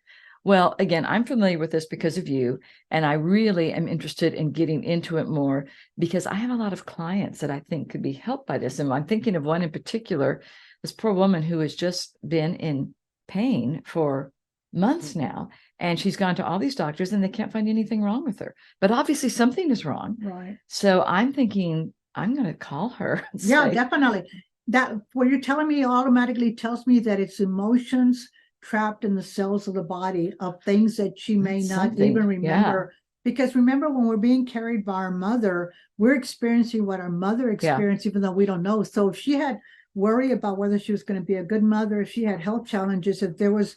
[SPEAKER 1] Well, again, I'm familiar with this because of you, and I really am interested in getting into it more because I have a lot of clients that I think could be helped by this. And I'm thinking of one in particular, this poor woman who has just been in pain for months now, and she's gone to all these doctors and they can't find anything wrong with her. But obviously something is wrong.
[SPEAKER 2] Right.
[SPEAKER 1] So I'm thinking I'm going to call her and
[SPEAKER 2] Yeah,
[SPEAKER 1] say,
[SPEAKER 2] definitely. That what you're telling me automatically tells me that it's emotions trapped in the cells of the body of things that she may
[SPEAKER 1] That's
[SPEAKER 2] not
[SPEAKER 1] something.
[SPEAKER 2] even
[SPEAKER 1] Yeah.
[SPEAKER 2] remember. Because remember, when we're being carried by our mother, we're experiencing what our mother experienced, even though we don't know. So if she had worry about whether she was going to be a good mother, if she had health challenges, if there was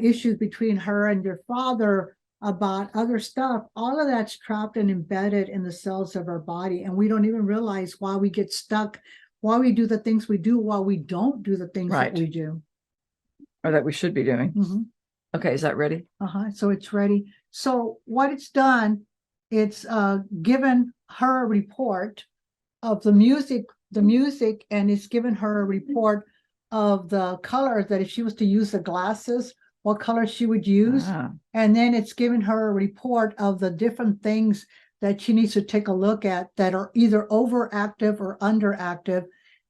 [SPEAKER 2] issues between her and your father about other stuff, all of that's trapped and embedded in the cells of our body. And we don't even realize why we get stuck, why we do the things we do, why we don't do the things
[SPEAKER 1] Right.
[SPEAKER 2] that we do.
[SPEAKER 1] Or that we should be doing.
[SPEAKER 2] Mhm.
[SPEAKER 1] Okay, is that ready?
[SPEAKER 2] So it's ready. So what it's done, it's given her a report of the music, and it's given her a report of the colors that if she was to use the glasses, what color she would use.
[SPEAKER 1] Ah.
[SPEAKER 2] And then it's given her a report of the different things that she needs to take a look at that are either overactive or underactive.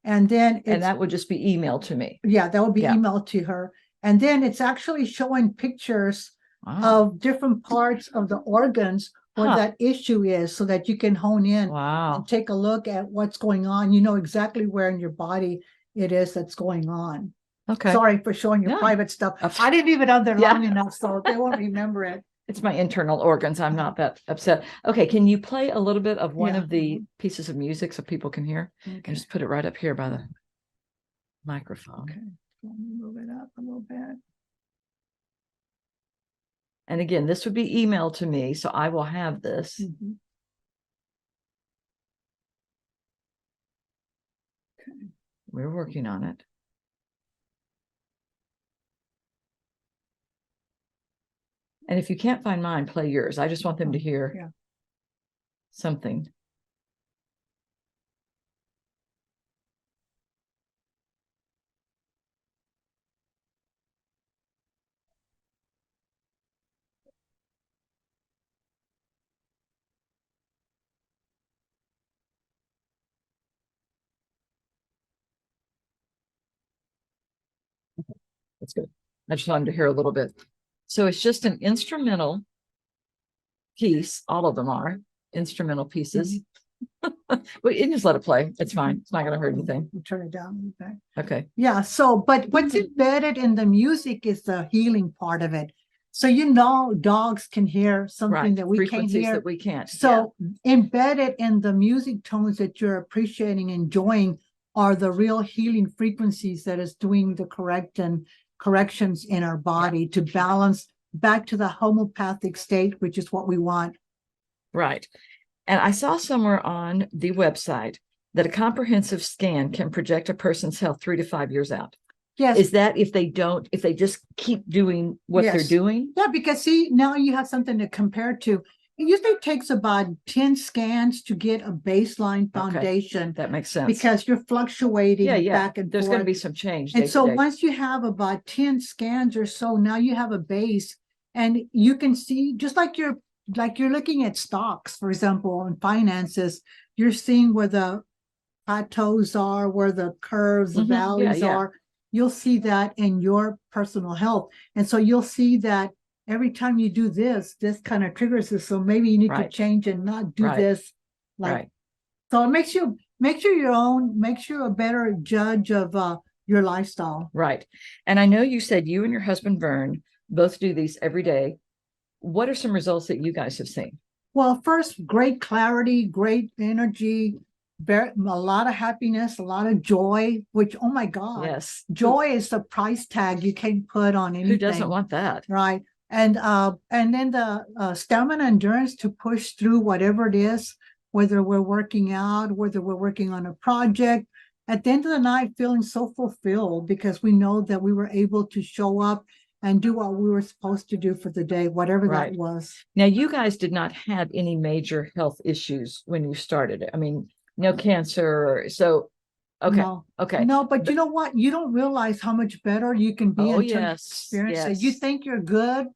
[SPEAKER 2] And then
[SPEAKER 1] And that would just be emailed to me.
[SPEAKER 2] yeah, that would be
[SPEAKER 1] Yeah.
[SPEAKER 2] emailed to her. And then it's actually showing pictures
[SPEAKER 1] Wow.
[SPEAKER 2] of different parts of the organs where
[SPEAKER 1] Huh.
[SPEAKER 2] that issue is so that you can hone in
[SPEAKER 1] Wow.
[SPEAKER 2] and take a look at what's going on. You know exactly where in your body it is that's going on.
[SPEAKER 1] Okay.
[SPEAKER 2] Sorry for showing your
[SPEAKER 1] No.
[SPEAKER 2] private stuff. I didn't leave it on there
[SPEAKER 1] Yeah.
[SPEAKER 2] long enough, so they won't remember it.
[SPEAKER 1] It's my internal organs. I'm not that upset. Okay, can you play a little bit of one
[SPEAKER 2] Yeah.
[SPEAKER 1] of the pieces of music so people can hear?
[SPEAKER 2] Okay.
[SPEAKER 1] And just put it right up here by the microphone.
[SPEAKER 2] Okay. Let me move it up a little bit.
[SPEAKER 1] And again, this would be emailed to me, so I will have this.
[SPEAKER 2] Mhm.
[SPEAKER 1] We're working on it. And if you can't find mine, play yours. I just want them to hear something. That's good. I just want them to hear a little bit. So it's just an instrumental piece. All of them are instrumental pieces. Well, you just let it play. It's fine. It's not going to hurt anything.
[SPEAKER 2] Turn it down a little bit.
[SPEAKER 1] Okay.
[SPEAKER 2] Yeah. So, but what's embedded in the music is the healing part of it. So, dogs can hear something that we can't
[SPEAKER 1] Frequencies
[SPEAKER 2] hear.
[SPEAKER 1] that we can't.
[SPEAKER 2] So, embedded in the music tones that you're appreciating, enjoying, are the real healing frequencies that is doing the corrections in our body to balance back to the homeopathic state, which is what we want.
[SPEAKER 1] Right. And I saw somewhere on the website that a comprehensive scan can project a person's health 3 to 5 years out.
[SPEAKER 2] Yes.
[SPEAKER 1] Is that if they just keep doing what they're doing?
[SPEAKER 2] Yeah, because see, now you have something to compare to. It usually takes about 10 scans to get a baseline foundation.
[SPEAKER 1] That makes sense.
[SPEAKER 2] Because you're fluctuating back and forth.
[SPEAKER 1] There's going to be some change.
[SPEAKER 2] And so once you have about 10 scans or so, now you have a base and you can see, just like you're looking at stocks, for example, in finances, you're seeing where the plateaus are, where the curves, the valleys are. You'll see that in your personal health. And so you'll see that every time you do this kind of triggers this. So maybe you need to change and not do this. So it makes you a better judge of your lifestyle.
[SPEAKER 1] Right. And I know you said you and your husband Vern both do these every day. What are some results that you guys have seen?
[SPEAKER 2] Well, first, great clarity, great energy, a lot of happiness, a lot of joy, which, oh my God,
[SPEAKER 1] Yes.
[SPEAKER 2] joy is the price tag you can't put on
[SPEAKER 1] Who doesn't
[SPEAKER 2] anything,
[SPEAKER 1] want that?
[SPEAKER 2] right? And then the stamina, endurance to push through whatever it is, whether we're working out, whether we're working on a project. At the end of the night, feeling so fulfilled because we know that we were able to show up and do what we were supposed to do for the day, whatever
[SPEAKER 1] Right.
[SPEAKER 2] that was.
[SPEAKER 1] Now, you guys did not have any major health issues when you started it. I mean, no cancer. So, okay.
[SPEAKER 2] No,
[SPEAKER 1] Okay.
[SPEAKER 2] no, but you know what? You don't realize how much better you can be
[SPEAKER 1] Oh,
[SPEAKER 2] until you
[SPEAKER 1] yes.
[SPEAKER 2] experience it.
[SPEAKER 1] Yes.
[SPEAKER 2] You think you're good,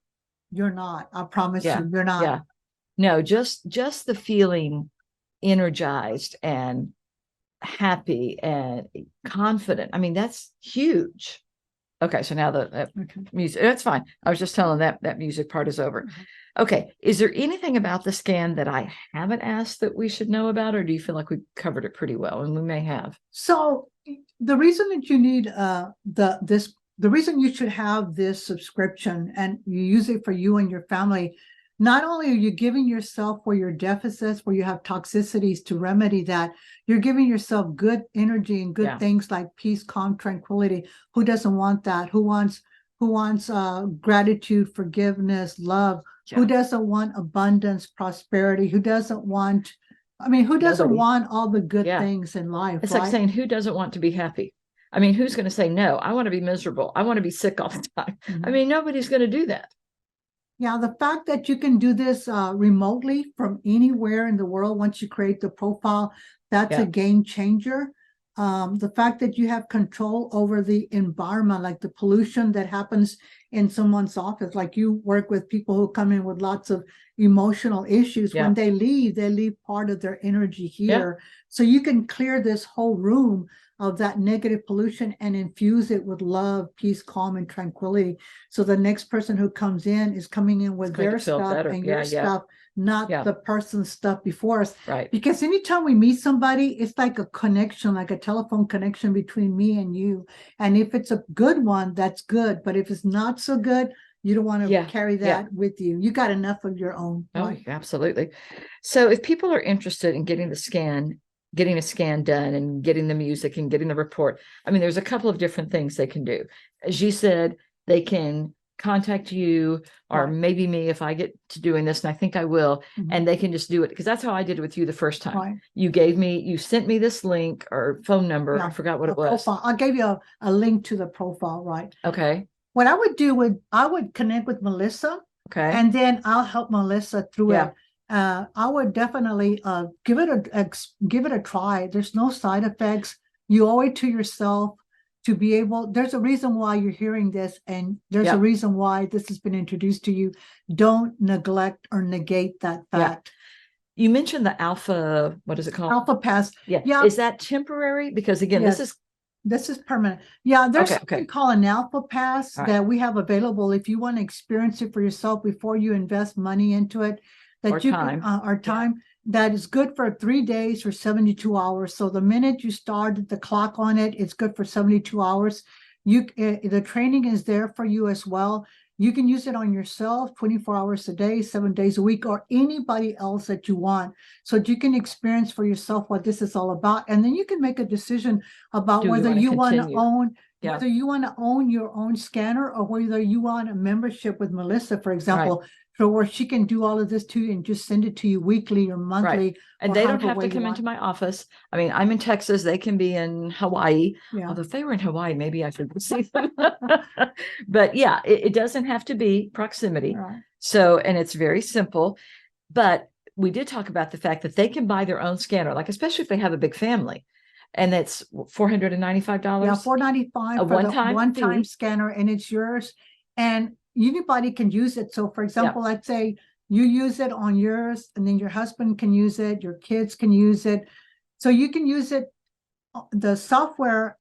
[SPEAKER 2] you're not. I promise
[SPEAKER 1] Yeah.
[SPEAKER 2] you, you're not.
[SPEAKER 1] Yeah. No, just the feeling energized and happy and confident. I mean, that's huge. Okay, so now the
[SPEAKER 2] Okay.
[SPEAKER 1] music, that's fine. I was just telling that music part is over. Okay, is there anything about the scan that I haven't asked that we should know about, or do you feel like we covered it pretty well? And we may have.
[SPEAKER 2] So the reason that you need the reason you should have this subscription and you use it for you and your family, not only are you giving yourself for your deficits where you have toxicities to remedy that, you're giving yourself good energy and good
[SPEAKER 1] Yeah.
[SPEAKER 2] things like peace, calm, tranquility. Who doesn't want that? Who wants gratitude, forgiveness, love?
[SPEAKER 1] Yeah.
[SPEAKER 2] Who doesn't want abundance, prosperity? Who doesn't want, I mean, who doesn't
[SPEAKER 1] Nobody.
[SPEAKER 2] want all the good
[SPEAKER 1] Yeah.
[SPEAKER 2] things in life,
[SPEAKER 1] It's
[SPEAKER 2] right?
[SPEAKER 1] like saying, who doesn't want to be happy? I mean, who's going to say no? I want to be miserable. I want to be sick all the time. I mean, nobody's going to do that.
[SPEAKER 2] Yeah, the fact that you can do this remotely from anywhere in the world once you create the profile, that's
[SPEAKER 1] Yeah.
[SPEAKER 2] a game changer. The fact that you have control over the environment, like the pollution that happens in someone's office, like you work with people who come in with lots of emotional issues.
[SPEAKER 1] Yeah.
[SPEAKER 2] When they leave part of their energy
[SPEAKER 1] Yeah.
[SPEAKER 2] here. So you can clear this whole room of that negative pollution and infuse it with love, peace, calm, and tranquility. So the next person who comes in is coming in with
[SPEAKER 1] going to
[SPEAKER 2] their
[SPEAKER 1] feel
[SPEAKER 2] stuff
[SPEAKER 1] better.
[SPEAKER 2] and
[SPEAKER 1] Yeah,
[SPEAKER 2] your
[SPEAKER 1] yeah.
[SPEAKER 2] stuff, not
[SPEAKER 1] Yeah.
[SPEAKER 2] the person's stuff before us.
[SPEAKER 1] Right.
[SPEAKER 2] Because anytime we meet somebody, it's like a connection, like a telephone connection between me and you. And if it's a good one, that's good. But if it's not so good, you don't want to
[SPEAKER 1] Yeah.
[SPEAKER 2] carry
[SPEAKER 1] Yeah.
[SPEAKER 2] that with you. You got enough of your own.
[SPEAKER 1] Oh,
[SPEAKER 2] Right?
[SPEAKER 1] absolutely. So if people are interested in getting a scan done and getting the music and getting the report, I mean, there's a couple of different things they can do. As you said, they can contact you or
[SPEAKER 2] Right.
[SPEAKER 1] maybe me if I get to doing this, and I think I will, and they can just do it because that's how I did it with you the first time.
[SPEAKER 2] Right.
[SPEAKER 1] You sent me this link or phone number.
[SPEAKER 2] Yeah,
[SPEAKER 1] I forgot what
[SPEAKER 2] a
[SPEAKER 1] it was.
[SPEAKER 2] profile. I gave you a link to the profile, right?
[SPEAKER 1] Okay.
[SPEAKER 2] What I would do I would connect with Melissa,
[SPEAKER 1] Okay.
[SPEAKER 2] and then I'll help Melissa through
[SPEAKER 1] Yeah.
[SPEAKER 2] it. I would definitely give it a try. There's no side effects. You owe it to yourself to be able. There's a reason why you're hearing this, and there's
[SPEAKER 1] Yeah.
[SPEAKER 2] a reason why this has been introduced to you. Don't neglect or negate that
[SPEAKER 1] Yeah.
[SPEAKER 2] fact.
[SPEAKER 1] You mentioned the alpha, what is it called?
[SPEAKER 2] Alpha Pass.
[SPEAKER 1] Yeah.
[SPEAKER 2] Yeah.
[SPEAKER 1] Is that temporary? Because again,
[SPEAKER 2] Yes. This is permanent. Yeah, there's
[SPEAKER 1] Okay,
[SPEAKER 2] something
[SPEAKER 1] okay.
[SPEAKER 2] called an Alpha Pass
[SPEAKER 1] All right.
[SPEAKER 2] that we have available if you want to experience it for yourself before you invest money into it. That
[SPEAKER 1] Or
[SPEAKER 2] you
[SPEAKER 1] time.
[SPEAKER 2] can, our time, that is good for 3 days for 72 hours. So the minute you start the clock on it, it's good for 72 hours. The training is there for you as well. You can use it on yourself 24 hours a day, 7 days a week, or anybody else that you want. So you can experience for yourself what this is all about. And then you can make a decision about
[SPEAKER 1] Do you
[SPEAKER 2] whether
[SPEAKER 1] wanna
[SPEAKER 2] you want to
[SPEAKER 1] continue?
[SPEAKER 2] own,
[SPEAKER 1] Yeah.
[SPEAKER 2] whether you want to own your own scanner or whether you want a membership with Melissa, for example, so where she can do all of this to you and just send it to you weekly or monthly.
[SPEAKER 1] And
[SPEAKER 2] or
[SPEAKER 1] they don't
[SPEAKER 2] however
[SPEAKER 1] have
[SPEAKER 2] way
[SPEAKER 1] to
[SPEAKER 2] you
[SPEAKER 1] come
[SPEAKER 2] want.
[SPEAKER 1] into my office. I mean, I'm in Texas. They can be in Hawaii.
[SPEAKER 2] Yeah.
[SPEAKER 1] Although if they were in Hawaii, maybe I should go see them. But yeah, it doesn't have to be proximity.
[SPEAKER 2] Right.
[SPEAKER 1] So, and it's very simple. But we did talk about the fact that they can buy their own scanner, like especially if they have a big family. And that's $495.
[SPEAKER 2] Yeah, $495
[SPEAKER 1] A
[SPEAKER 2] for the
[SPEAKER 1] one-time
[SPEAKER 2] one-time
[SPEAKER 1] fee.
[SPEAKER 2] scanner, and it's yours. And anybody can use it. So, for example,
[SPEAKER 1] Yeah.
[SPEAKER 2] let's say you use it on yours, and then your husband can use it, your kids can use it. So you can use it. The software,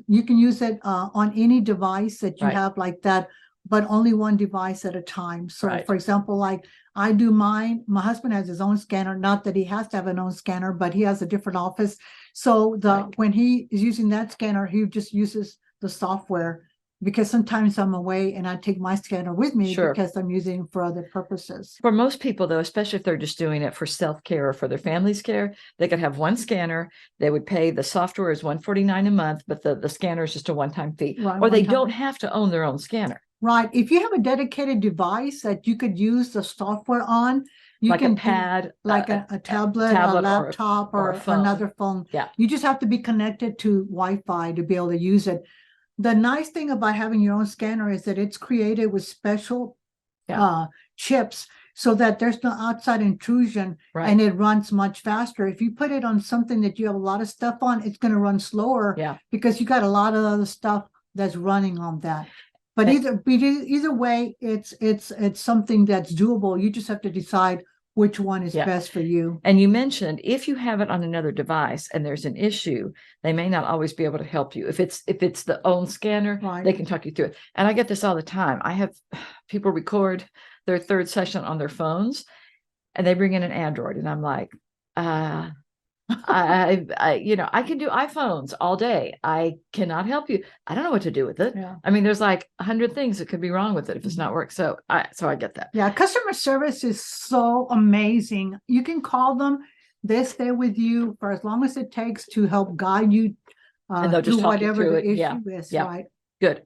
[SPEAKER 2] you can use it on any device that you
[SPEAKER 1] Right.
[SPEAKER 2] have like that, but only one device at a time. So,
[SPEAKER 1] Right.
[SPEAKER 2] for example, like I do mine. My husband has his own scanner. Not that he has to have an own scanner, but he has a different office. So
[SPEAKER 1] Right.
[SPEAKER 2] when he is using that scanner, he just uses the software because sometimes I'm away and I take my scanner with me
[SPEAKER 1] Sure.
[SPEAKER 2] because I'm using it for other purposes.
[SPEAKER 1] For most people, though, especially if they're just doing it for self-care or for their family's care, they could have one scanner. They would pay, the software is $149 a month, but the scanner is just a one-time fee.
[SPEAKER 2] Right,
[SPEAKER 1] or they
[SPEAKER 2] one-time.
[SPEAKER 1] don't have to own their own scanner.
[SPEAKER 2] Right. If you have a dedicated device that you could use the software on, you
[SPEAKER 1] Like
[SPEAKER 2] can
[SPEAKER 1] a pad,
[SPEAKER 2] like a tablet, a laptop,
[SPEAKER 1] or a phone.
[SPEAKER 2] another phone.
[SPEAKER 1] Yeah.
[SPEAKER 2] You just have to be connected to Wi-Fi to be able to use it. The nice thing about having your own scanner is that it's created with special chips so that there's no outside intrusion,
[SPEAKER 1] Right.
[SPEAKER 2] and it runs much faster. If you put it on something that you have a lot of stuff on, it's going to run slower because you got a lot of other stuff that's running on that. But either way, it's something that's doable. You just have to decide which one is best for you.
[SPEAKER 1] And you mentioned if you have it on another device and there's an issue, they may not always be able to help you. If it's the own scanner, they can talk you through it. And I get this all the time. I have people record their third session on their phones and they bring in an Android, and I'm like, I can do iPhones all day. I cannot help you. I don't know what to do with it.
[SPEAKER 2] Yeah.
[SPEAKER 1] I mean, there's like 100 things that could be wrong with it if it's not working. So I get that.
[SPEAKER 2] Yeah, customer service is so amazing. You can call them. They stay with you for as long as it takes to help guide you
[SPEAKER 1] and they'll just
[SPEAKER 2] through whatever the issue is.
[SPEAKER 1] Yeah.
[SPEAKER 2] Right.
[SPEAKER 1] Good.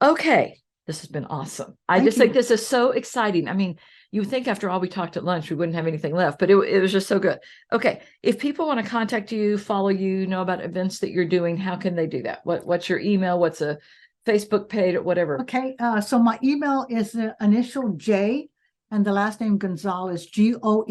[SPEAKER 1] Okay. This has been awesome. I
[SPEAKER 2] Thank
[SPEAKER 1] just think this is so exciting. I mean, you would think after all we talked at lunch, we wouldn't have anything left, but it was just so good. Okay. If people want to contact you, follow you, know about events that you're doing, how can they do that? What's your email? What's a Facebook page or whatever?
[SPEAKER 2] Okay. So my email is the initial J and the last name Gonzales, Gonzales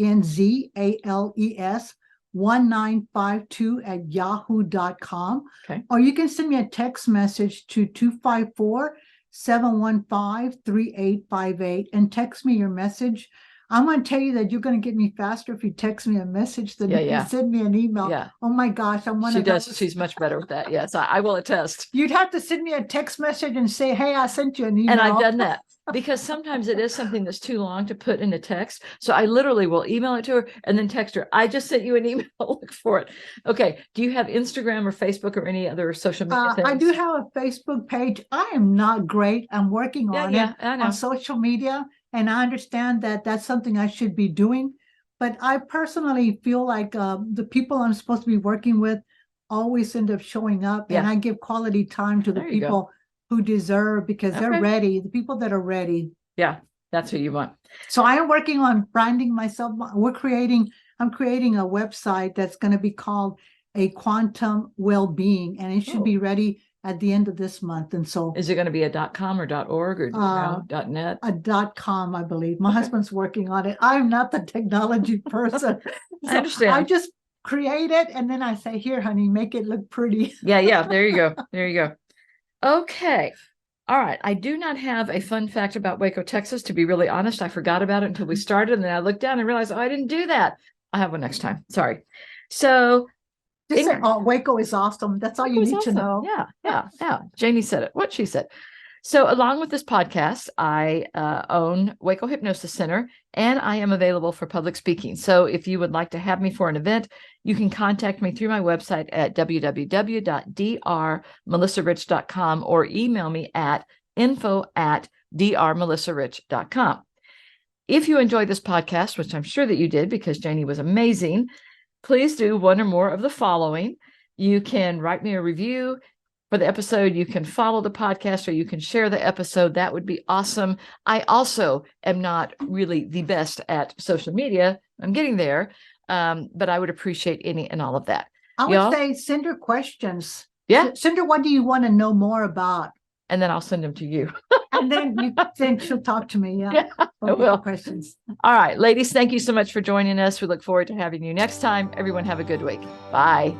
[SPEAKER 2] 1952@yahoo.com.
[SPEAKER 1] Okay.
[SPEAKER 2] Or you can send me a text message to 254-715-3858 and text me your message. I'm going to tell you that you're going to get me faster if you text me a message than if you send me an email.
[SPEAKER 1] Yeah.
[SPEAKER 2] Oh my gosh, I'm one
[SPEAKER 1] she
[SPEAKER 2] of
[SPEAKER 1] does.
[SPEAKER 2] those.
[SPEAKER 1] She's much better with that. Yes, I will attest.
[SPEAKER 2] You'd have to send me a text message and say, "Hey, I sent you an email."
[SPEAKER 1] And I've done that because sometimes it is something that's too long to put in a text. So I literally will email it to her and then text her, "I just sent you an email. Look for it." Okay. Do you have Instagram or Facebook or any other social media things?
[SPEAKER 2] I do have a Facebook page. I am not great. I'm working on it
[SPEAKER 1] I know.
[SPEAKER 2] on social media. And I understand that that's something I should be doing. But I personally feel like the people I'm supposed to be working with always end up showing up. And I give quality time to the people who deserve, because they're ready. The people that are ready.
[SPEAKER 1] Yeah, that's who you want.
[SPEAKER 2] So I am working on branding myself. I'm creating a website that's going to be called A Quantum Wellbeing. And it should be ready at the end of this month. And so
[SPEAKER 1] is it going to be a .com or .org or .net?
[SPEAKER 2] A .com, I believe. My husband's working on it. I'm not the technology person.
[SPEAKER 1] I understand.
[SPEAKER 2] I just create it and then I say, "Here, honey, make it look pretty."
[SPEAKER 1] Yeah. There you go. There you go. Okay. All right. I do not have a fun fact about Waco, Texas. To be really honest, I forgot about it until we started. And then I looked down and realized, I didn't do that. I'll have one next time. Sorry. So
[SPEAKER 2] Waco is awesome. That's all you need to know.
[SPEAKER 1] Yeah. Janie said it. What she said. So along with this podcast, I own Waco Hypnosis Center, and I am available for public speaking. So if you would like to have me for an event, you can contact me through my website at www.drmelissarich.com or email me at info@drmelissarich.com. If you enjoyed this podcast, which I'm sure that you did because Janie was amazing, please do one or more of the following. You can write me a review for the episode. You can follow the podcast, or you can share the episode. That would be awesome. I also am not really the best at social media. I'm getting there, but I would appreciate any and all of that.
[SPEAKER 2] I would say send her questions.
[SPEAKER 1] Yeah.
[SPEAKER 2] Send her, what do you want to know more about?
[SPEAKER 1] And then I'll send them to you.
[SPEAKER 2] And then she'll talk to me. Yeah.
[SPEAKER 1] I will.
[SPEAKER 2] Questions.
[SPEAKER 1] All right, ladies, thank you so much for joining us. We look forward to having you next time. Everyone have a good week. Bye.